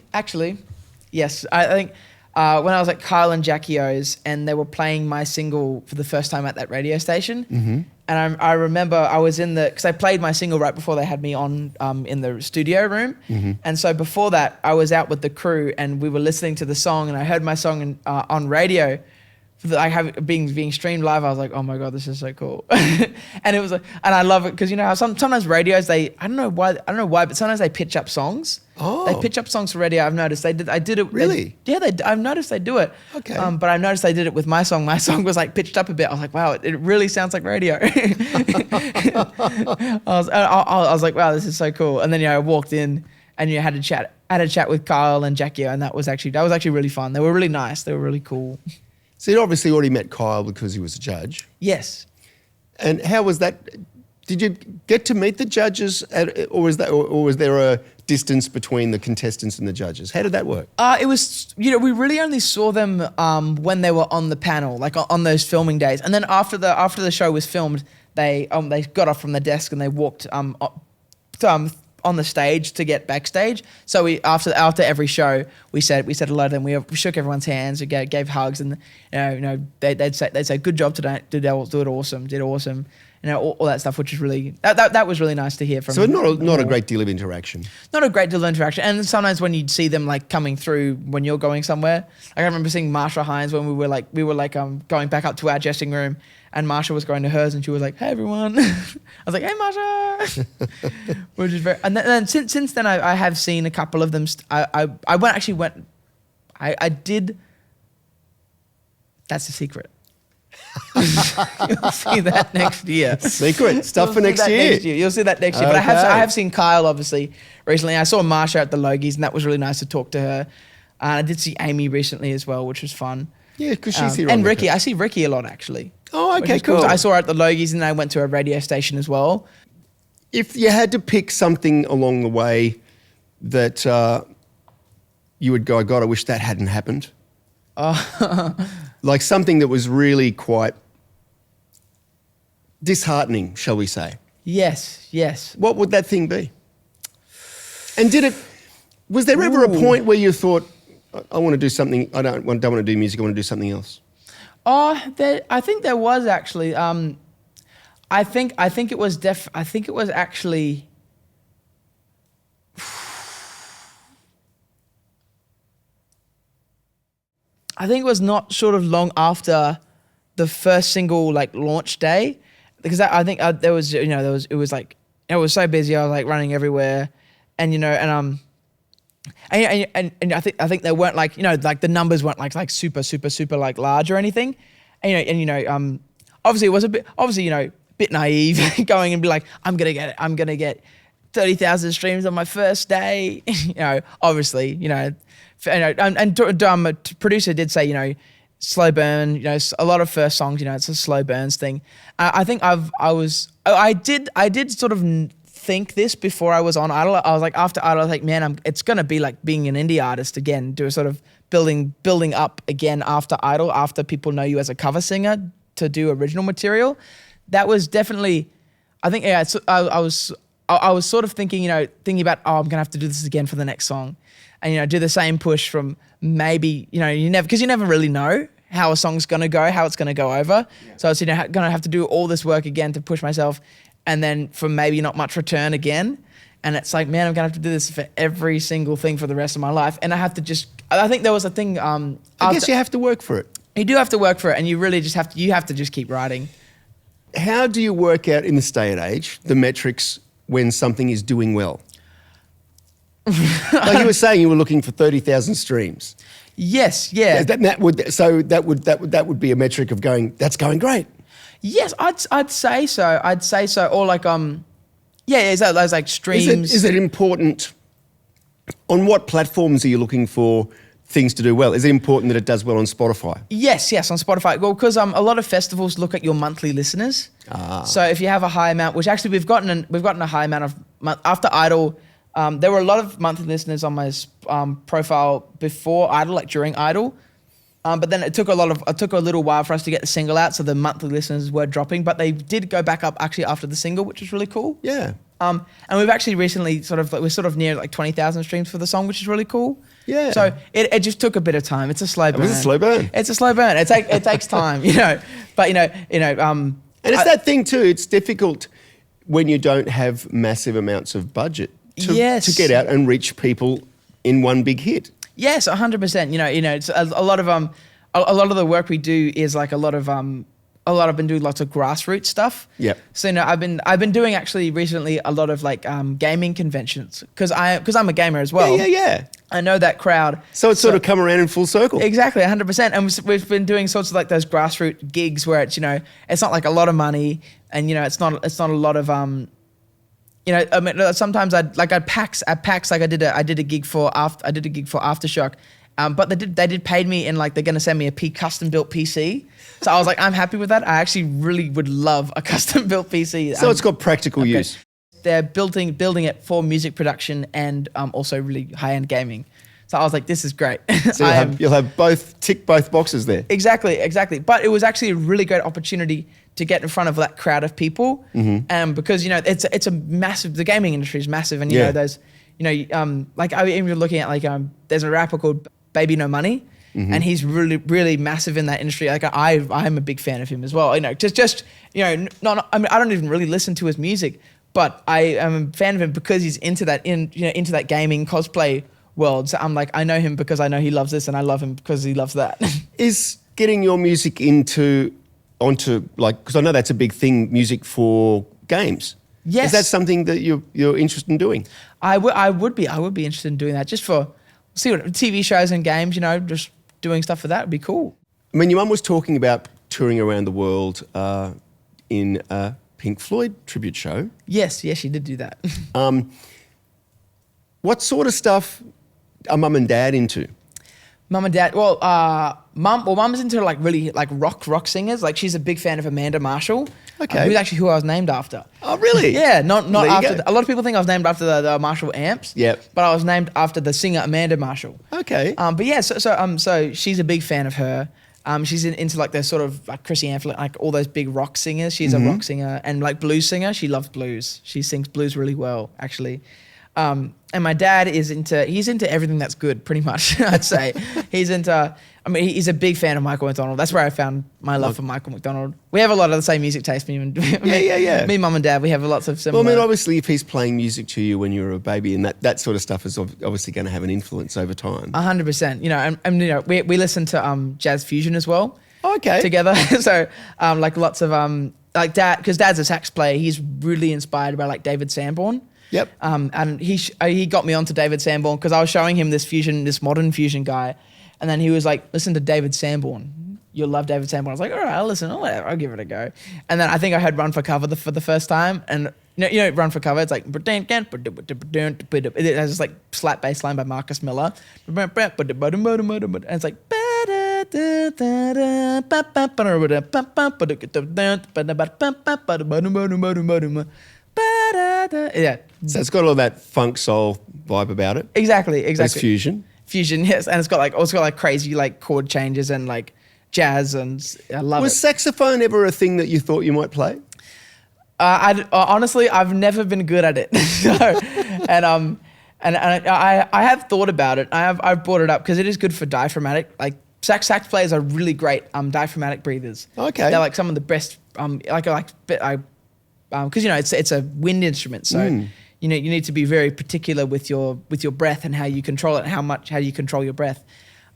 yes. I think when I was at Kyle and Jackie O's and they were playing my single for the first time at that radio station. And I remember I was because I played my single right before they had me on in the studio room. And so before that, I was out with the crew and we were listening to the song and I heard my song on radio being streamed live, I was like, oh my God, this is so cool. And it was like, and I love it because you know how sometimes radios, I don't know why, but sometimes they pitch up songs. Oh. They pitch up songs for radio. I've noticed I did it. Really? I've noticed they do it. Okay. But I noticed they did it with my song. My song was like pitched up a bit. I was like, wow, it really sounds like radio. I was like, wow, this is so cool. And then I walked in and had a chat with Kyle and Jackie, and that was actually really fun. They were really nice. They were really cool. So you'd obviously already met Kyle because he was a judge. Yes. And how was that? Did you get to meet the judges, or was there a distance between the contestants and the judges? How did that work? It was, we really only saw them when they were on the panel, like on those filming days. And then after the show was filmed, they got off from the desk and they walked on the stage to get backstage. So we after every show we said hello to them. We shook everyone's hands, we gave hugs, and they'd say good job today, did awesome, all that stuff, which is really that was really nice to hear from. So not a great deal of interaction. Not a great deal of interaction, and sometimes when you'd see them like coming through when you're going somewhere, like I remember seeing Marsha Hines when we were going back up to our dressing room. And Marsha was going to hers, and she was like, "Hey, everyone!" I was like, "Hey, Marsha," which is very. And then since then, I have seen a couple of them. I did. That's a secret. You'll see that next year. Secret stuff for next year. You'll see that next year. Okay. But I have seen Kyle obviously recently. I saw Marsha at the Logies, and that was really nice to talk to her. And I did see Amy recently as well, which was fun. Yeah, because she's here. And Ricky, I see Ricky a lot actually. Oh, okay, cool. I saw her at the Logies, and then I went to a radio station as well. If you had to pick something along the way that you would go, God, I wish that hadn't happened. Like something that was really quite disheartening, shall we say? Yes. What would that thing be? And was there ever a point where you thought, I want to do something, I don't want to do music, I want to do something else? I think there was actually. I think it was actually. I think it was not sort of long after the first single like launch day, because it was so busy. I was like running everywhere, and And I think they weren't like the numbers weren't like super like large or anything, obviously it was a bit naive going and be like, I'm gonna get 30,000 streams on my first day, obviously, and producer did say, slow burn, a lot of first songs, it's a slow burns thing. I think I did sort of think this before I was on Idol. I was like, after Idol, I was like, man, it's gonna be like being an indie artist again, do a sort of building up again after Idol, after people know you as a cover singer to do original material. That was definitely, I think, yeah. I was sort of thinking about, I'm gonna have to do this again for the next song, and do the same push from maybe you never really know how a song's gonna go, how it's gonna go over. Yeah. So it's gonna have to do all this work again to push myself. And then for maybe not much return again. And it's like, man, I'm going to have to do this for every single thing for the rest of my life. And I think there was a thing. I guess you have to work for it. You do have to work for it. And you really just have to just keep writing. How do you work out in this day and age the metrics when something is doing well? Like you were saying, you were looking for 30,000 streams. Yes, yeah. That would be a metric of going, that's going great. Yes, I'd say so. Or like is that those like streams? Is it important? On what platforms are you looking for things to do well? Is it important that it does well on Spotify? Yes, on Spotify. Well, because a lot of festivals look at your monthly listeners. So if you have a high amount, which actually we've gotten a high amount of after Idol. There were a lot of monthly listeners on my profile before Idol, like during Idol. But then it took a little while for us to get the single out, so the monthly listeners were dropping. But they did go back up actually after the single, which was really cool. Yeah. And we've actually recently we're near like 20,000 streams for the song, which is really cool. Yeah. So it just took a bit of time. It's a slow burn. It was a slow burn. It's a slow burn. It takes time, But and it's that thing too. It's difficult when you don't have massive amounts of budget to get out and reach people in one big hit. Yes, 100%. It's a lot of a lot of the work we do is like I've been doing lots of grassroots stuff. Yep. So I've been doing actually recently a lot of like gaming conventions because I'm a gamer as well. Yeah. I know that crowd. So it's sort of come around in full circle. Exactly, 100%. And we've been doing sorts of like those grassroots gigs where it's it's not like a lot of money, and it's not a lot of I mean, sometimes I'd PAX like I did a gig for Aftershock. But they did paid me, and like they're gonna send me a custom built PC. So I was like, I'm happy with that. I actually really would love a custom built PC. So it's got practical use. They're building it for music production and also really high end gaming. So I was like, this is great. So you'll have tick both boxes there. Exactly. But it was actually a really great opportunity to get in front of that crowd of people, because it's a massive. The gaming industry is massive, and there's like I even looking at like there's a rapper called Baby No Money, and he's really, really massive in that industry. Like I'm a big fan of him as well. Just not. I mean, I don't even really listen to his music, but I am a fan of him because he's into that into that gaming cosplay world. So I'm like, I know him because I know he loves this, and I love him because he loves that. Is getting your music onto like, because I know that's a big thing, music for games. Yes. Is that something that you're interested in doing? I would be interested in doing that just for TV shows and games, just doing stuff for that would be cool. I mean, your mum was talking about touring around the world in a Pink Floyd tribute show. Yes, she did do that. What sort of stuff are mum and dad into? Mum and dad, mum's into like really like rock singers. Like she's a big fan of Amanda Marshall. Okay. Who's actually who I was named after. Oh, really? Yeah, not after. A lot of people think I was named after the Marshall amps. Yep. But I was named after the singer Amanda Marshall. Okay. But yeah, so she's a big fan of her. She's into like the sort of like Chrissy Amphlett, like all those big rock singers. She's a rock singer and like blues singer. She loves blues. She sings blues really well, actually. And my dad he's into everything that's good, pretty much, I'd say. He's a big fan of Michael McDonald. That's where I found my love for Michael McDonald. We have a lot of the same music taste. Me, mum and dad, we have lots of similar. Well, I mean, obviously, if he's playing music to you when you were a baby, and that sort of stuff is obviously going to have an influence over time. 100%. And we listen to jazz fusion as well. Okay. Together. So like lots of like dad, because dad's a sax player. He's really inspired by like David Sanborn. Yep. And he got me onto David Sanborn because I was showing him this modern fusion guy, and then he was like, "Listen to David Sanborn. You'll love David Sanborn." I was like, "All right, I'll listen. Whatever, I'll give it a go." And then I think I heard "Run for Cover" for the first time, and "Run for Cover." It's like it has this like slap bass line by Marcus Miller, and it's like. Yeah. So it's got all that funk soul vibe about it. Exactly. It's fusion. Fusion, yes, and it's got like crazy like chord changes and like jazz, and I love it. Was saxophone ever a thing that you thought you might play? Honestly, I've never been good at it. And I have thought about it. I've brought it up because it is good for diaphragmatic. Like sax players are really great diaphragmatic breathers. Okay. They're like some of the best. Because it's a wind instrument, so you need to be very particular with your breath and how you control it, how you control your breath.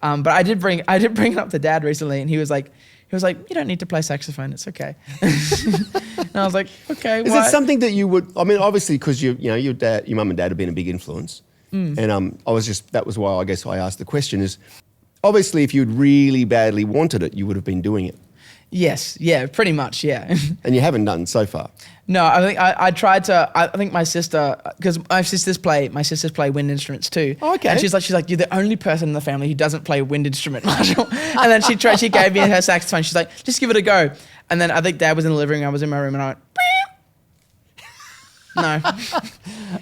But I did bring it up to Dad recently, and he was like, you don't need to play saxophone, it's okay. And I was like, okay. Is it something that you would? I mean, obviously, because your mum and dad have been a big influence, and that was why I guess I asked the question is, obviously, if you'd really badly wanted it, you would have been doing it. Yes, yeah, pretty much, yeah. And you haven't done so far. No, I think I tried to. I think my sister, because my sisters play wind instruments too. Oh, okay. And she's like, you're the only person in the family who doesn't play a wind instrument, Marshall. And then she gave me her saxophone. She's like, just give it a go. And then I think Dad was in the living room, I was in my room, and I went, no,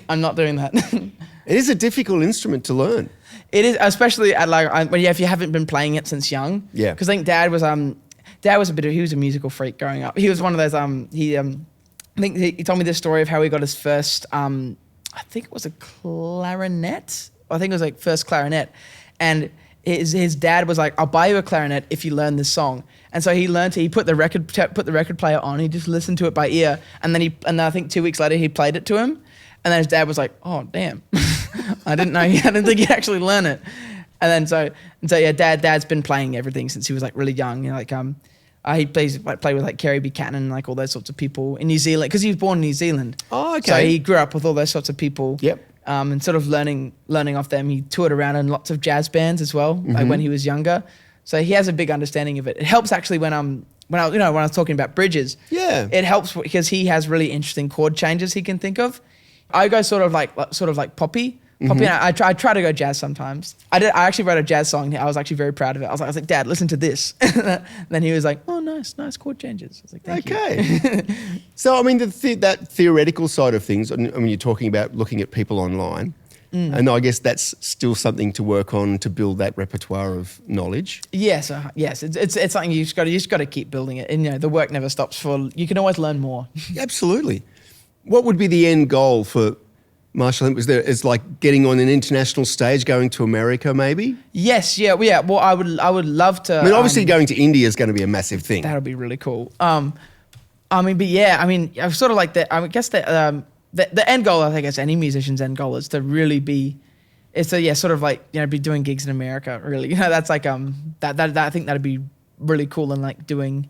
I'm not doing that. It is a difficult instrument to learn. It is, especially at if you haven't been playing it since young. Yeah. Because I think Dad was he was a musical freak growing up. He was one of those I think he told me this story of how he got his first I think it was a clarinet. I think it was like first clarinet, and his dad was like, "I'll buy you a clarinet if you learn this song." And so he put the record player on. He just listened to it by ear, and then I think 2 weeks later he played it to him, and then his dad was like, "Oh damn, I didn't think he'd actually learn it." And then yeah, dad's been playing everything since he was like really young. You know, like he played with like Kerry Buchanan and like all those sorts of people in New Zealand because he was born in New Zealand. Oh, okay. So he grew up with all those sorts of people. Yep. And sort of learning off them. He toured around in lots of jazz bands as well, like when he was younger. So he has a big understanding of it. It helps actually when I was talking about bridges. Yeah. It helps because he has really interesting chord changes he can think of. I go sort of like poppy. Poppy, and I try to go jazz sometimes. I actually wrote a jazz song. I was actually very proud of it. I was like, Dad, listen to this. And then he was like, oh, nice chord changes. I was like, thank you. So, I mean, that theoretical side of things, I mean, you're talking about looking at people online, and I guess that's still something to work on to build that repertoire of knowledge. Yes, yes. It's something you just got to keep building it. And, the work never stops you can always learn more. Absolutely. What would be the end goal for Marshall? Is like getting on an international stage, going to America, maybe? Yes, yeah. Well, I would love to. I mean, obviously, going to India is going to be a massive thing. That'll be really cool. I sort of like that. I guess the end goal, I think, as any musician's end goal, is to really be, sort of like be doing gigs in America. Really, that's like that I think that'd be really cool and like doing.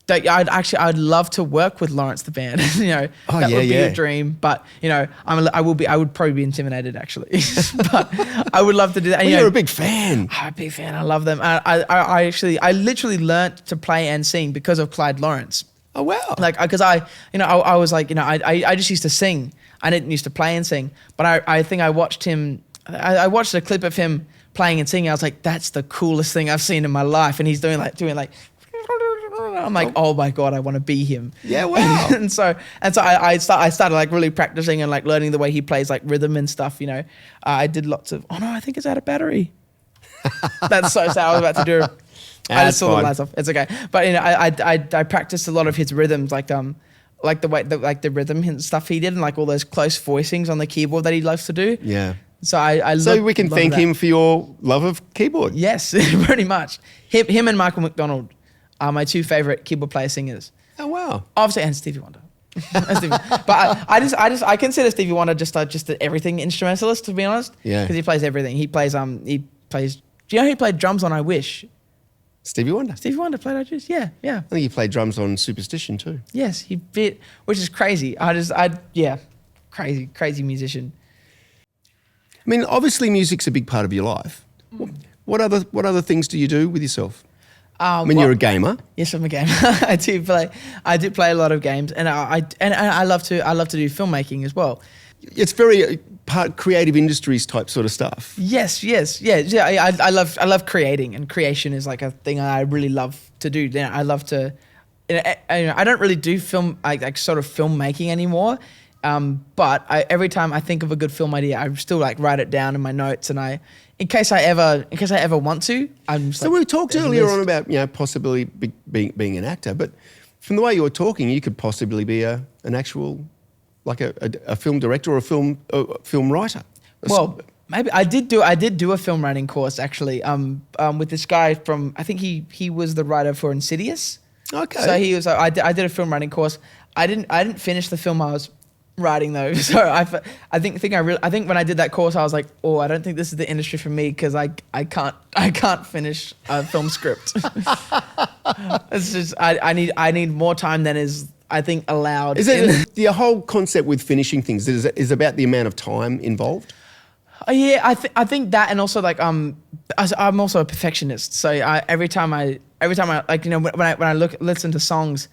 I'd love to work with Lawrence the band. That would be a dream. But I would probably be intimidated actually. But I would love to do that. And, you're a big fan. I'm a big fan. I love them. I literally learnt to play and sing because of Clyde Lawrence. Oh wow! Like because I was like I just used to sing. I didn't used to play and sing. But I think I watched him. I watched a clip of him playing and singing. I was like, that's the coolest thing I've seen in my life. And he's doing like. I'm like, oh my God, I want to be him. Yeah, wow. and so I started like really practicing and like learning the way he plays like rhythm and stuff. I did lots of. Oh no, I think it's out of battery. That's so sad. I was about to do. I just saw the lights off. It's okay, but I practiced a lot of his rhythms, like the way the rhythm and stuff he did, and like all those close voicings on the keyboard that he loves to do. Yeah. So we can thank him for your love of keyboard. Yes, pretty much. Him and Michael McDonald are my two favorite keyboard player singers. Oh wow! Obviously, and Stevie Wonder. But I consider Stevie Wonder just an everything instrumentalist, to be honest. Yeah. Because he plays everything. He plays. Do you know who played drums on I Wish? Stevie Wonder. Stevie Wonder played I Wish. Yeah. I think he played drums on Superstition too. Yes, he did, which is crazy. Crazy musician. I mean, obviously, music's a big part of your life. What other things do you do with yourself? You're a gamer. Yes, I'm a gamer. I do play a lot of games, and I love to do filmmaking as well. It's very part creative industries type sort of stuff. Yes. I love creating, and creation is like a thing I really love to do. I love to. I don't really do film like sort of filmmaking anymore. But every time I think of a good film idea, I still like write it down in my notes, and in case I ever want to, I'm just. So we talked earlier on about possibly being an actor, but from the way you're talking, you could possibly be an actual like a film director or a film writer. Well, maybe I did do a film writing course actually. With this guy from I think he was the writer for Insidious. Okay. So he was. I did a film writing course. I didn't finish the film I was writing though, so I think when I did that course I was like, oh, I don't think this is the industry for me because I can't finish a film script. It's just I need more time than is I think allowed. Is it the whole concept with finishing things is about the amount of time involved? Yeah, I think that, and also like I'm also a perfectionist, so every time I like when I listen to songs,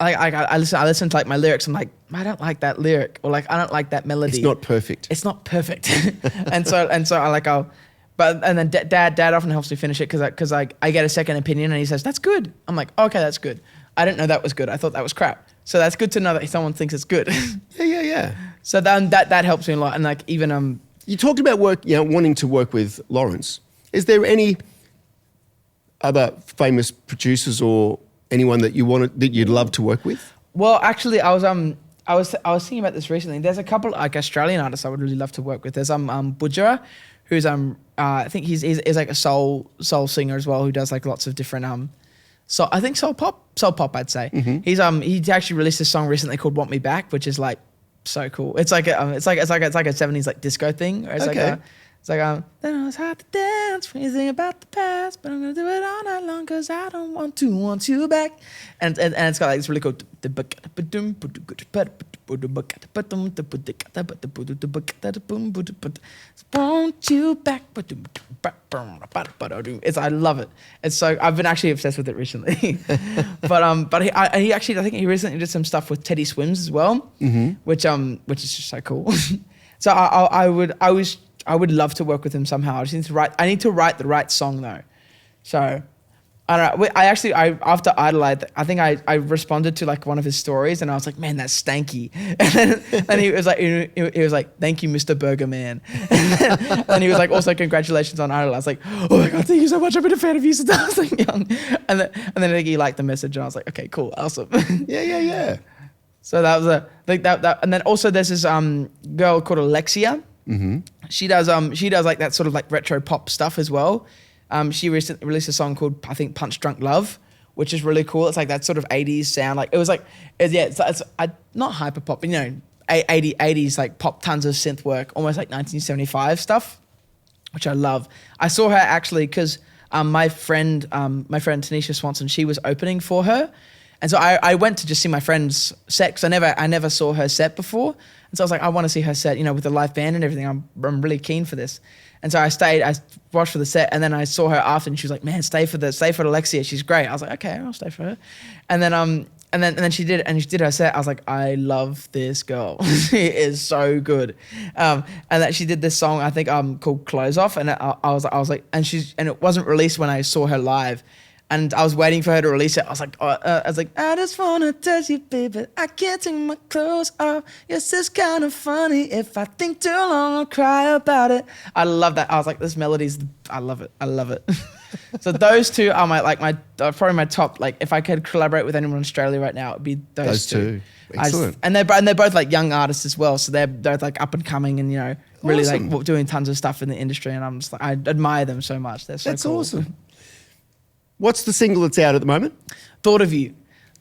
I listen to like my lyrics. I'm like, I don't like that lyric, or like I don't like that melody. It's not perfect. It's not perfect, and so then dad often helps me finish it because I get a second opinion and he says that's good. I'm like, okay, that's good. I didn't know that was good. I thought that was crap. So that's good to know that someone thinks it's good. Yeah. So then that helps me a lot, and like even You talked about wanting to work with Lawrence. Is there any other famous producers or anyone that you'd love to work with? Well, actually, I was thinking about this recently. There's a couple like Australian artists I would really love to work with. There's Budgerah, who's I think he's like a soul singer as well, who does like lots of different so I think soul pop I'd say. Mm-hmm. He actually released a song recently called "Want Me Back," which is like so cool. It's like a 70s like disco thing. Or it's okay. It's like, then it's hard to dance when you think about the past, but I'm gonna do it all night long because I don't want you back. And it's got like this really cool. Want you back. It's, I love it. It's so, I've been actually obsessed with it recently. But he actually, I think he recently did some stuff with Teddy Swims as well, which is just so cool. So I would love to work with him somehow. I need to write the right song though. So I don't know. After Idolite, I think I responded to like one of his stories and I was like, man, that's stanky. And he was like, thank you, Mr. Burger Man. And he was like, also congratulations on Idol. I was like, oh my God, thank you so much. I've been a fan of you since I was like young. And then like, he liked the message and I was like, okay, cool, awesome. Yeah. So that was that. And then also there's this girl called Alexia. Mm-hmm. She does like that sort of like retro pop stuff as well. She recently released a song called, I think, Punch Drunk Love, which is really cool. It's like that sort of 80s sound. Like it was like, it's not hyper pop, but 80s like pop, tons of synth work, almost like 1975 stuff, which I love. I saw her actually because my friend Tanisha Swanson, she was opening for her. And so I went to just see my friend's set because I never saw her set before. And so I was like, I want to see her set, with the live band and everything. I'm really keen for this. And so I watched for the set, and then I saw her after, and she was like, "Man, stay for Alexia. She's great." I was like, "Okay, I'll stay for her." And then she did her set. I was like, "I love this girl. She is so good." And that she did this song, I think, called "Close Off," and I was like, and it wasn't released when I saw her live. And I was waiting for her to release it. I was like, I just wanna touch you, baby. I can't take my clothes off. Yes, it's kind of funny. If I think too long, I'll cry about it. I love that. I was like, this melody's, I love it. So those two are probably my top. Like, if I could collaborate with anyone in Australia right now, it'd be those two. Excellent. And they're both like young artists as well. So they're like up and coming and really awesome. like doing tons of stuff in the industry. And I'm just like, I admire them so much. They're so cool. That's awesome. What's the single that's out at the moment? Thought of You.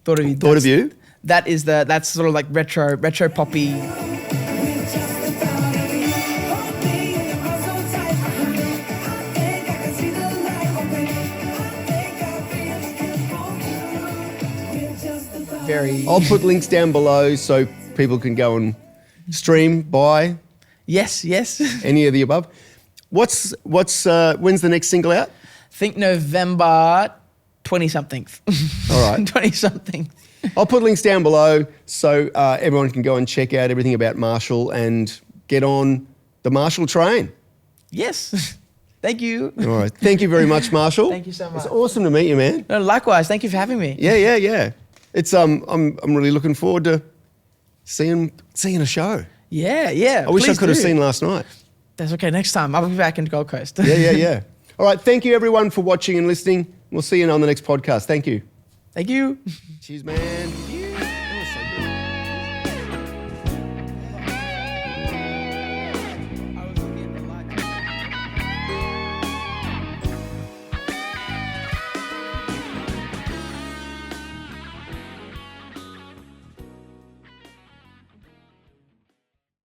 Thought of You? That's sort of like retro poppy. I'll put links down below so people can go and stream, buy. Yes. Any of the above. When's the next single out? Think November 20-something. All right. 20-something. I'll put links down below so everyone can go and check out everything about Marshall and get on the Marshall train. Yes. Thank you. All right. Thank you very much, Marshall. Thank you so much. It's awesome to meet you, man. No, likewise. Thank you for having me. Yeah. It's I'm really looking forward to seeing a show. Yeah. I wish I could have seen last night. That's okay. Next time I'll be back in Gold Coast. Yeah. All right. Thank you, everyone, for watching and listening. We'll see you on the next podcast. Thank you. Thank you. Cheers, man.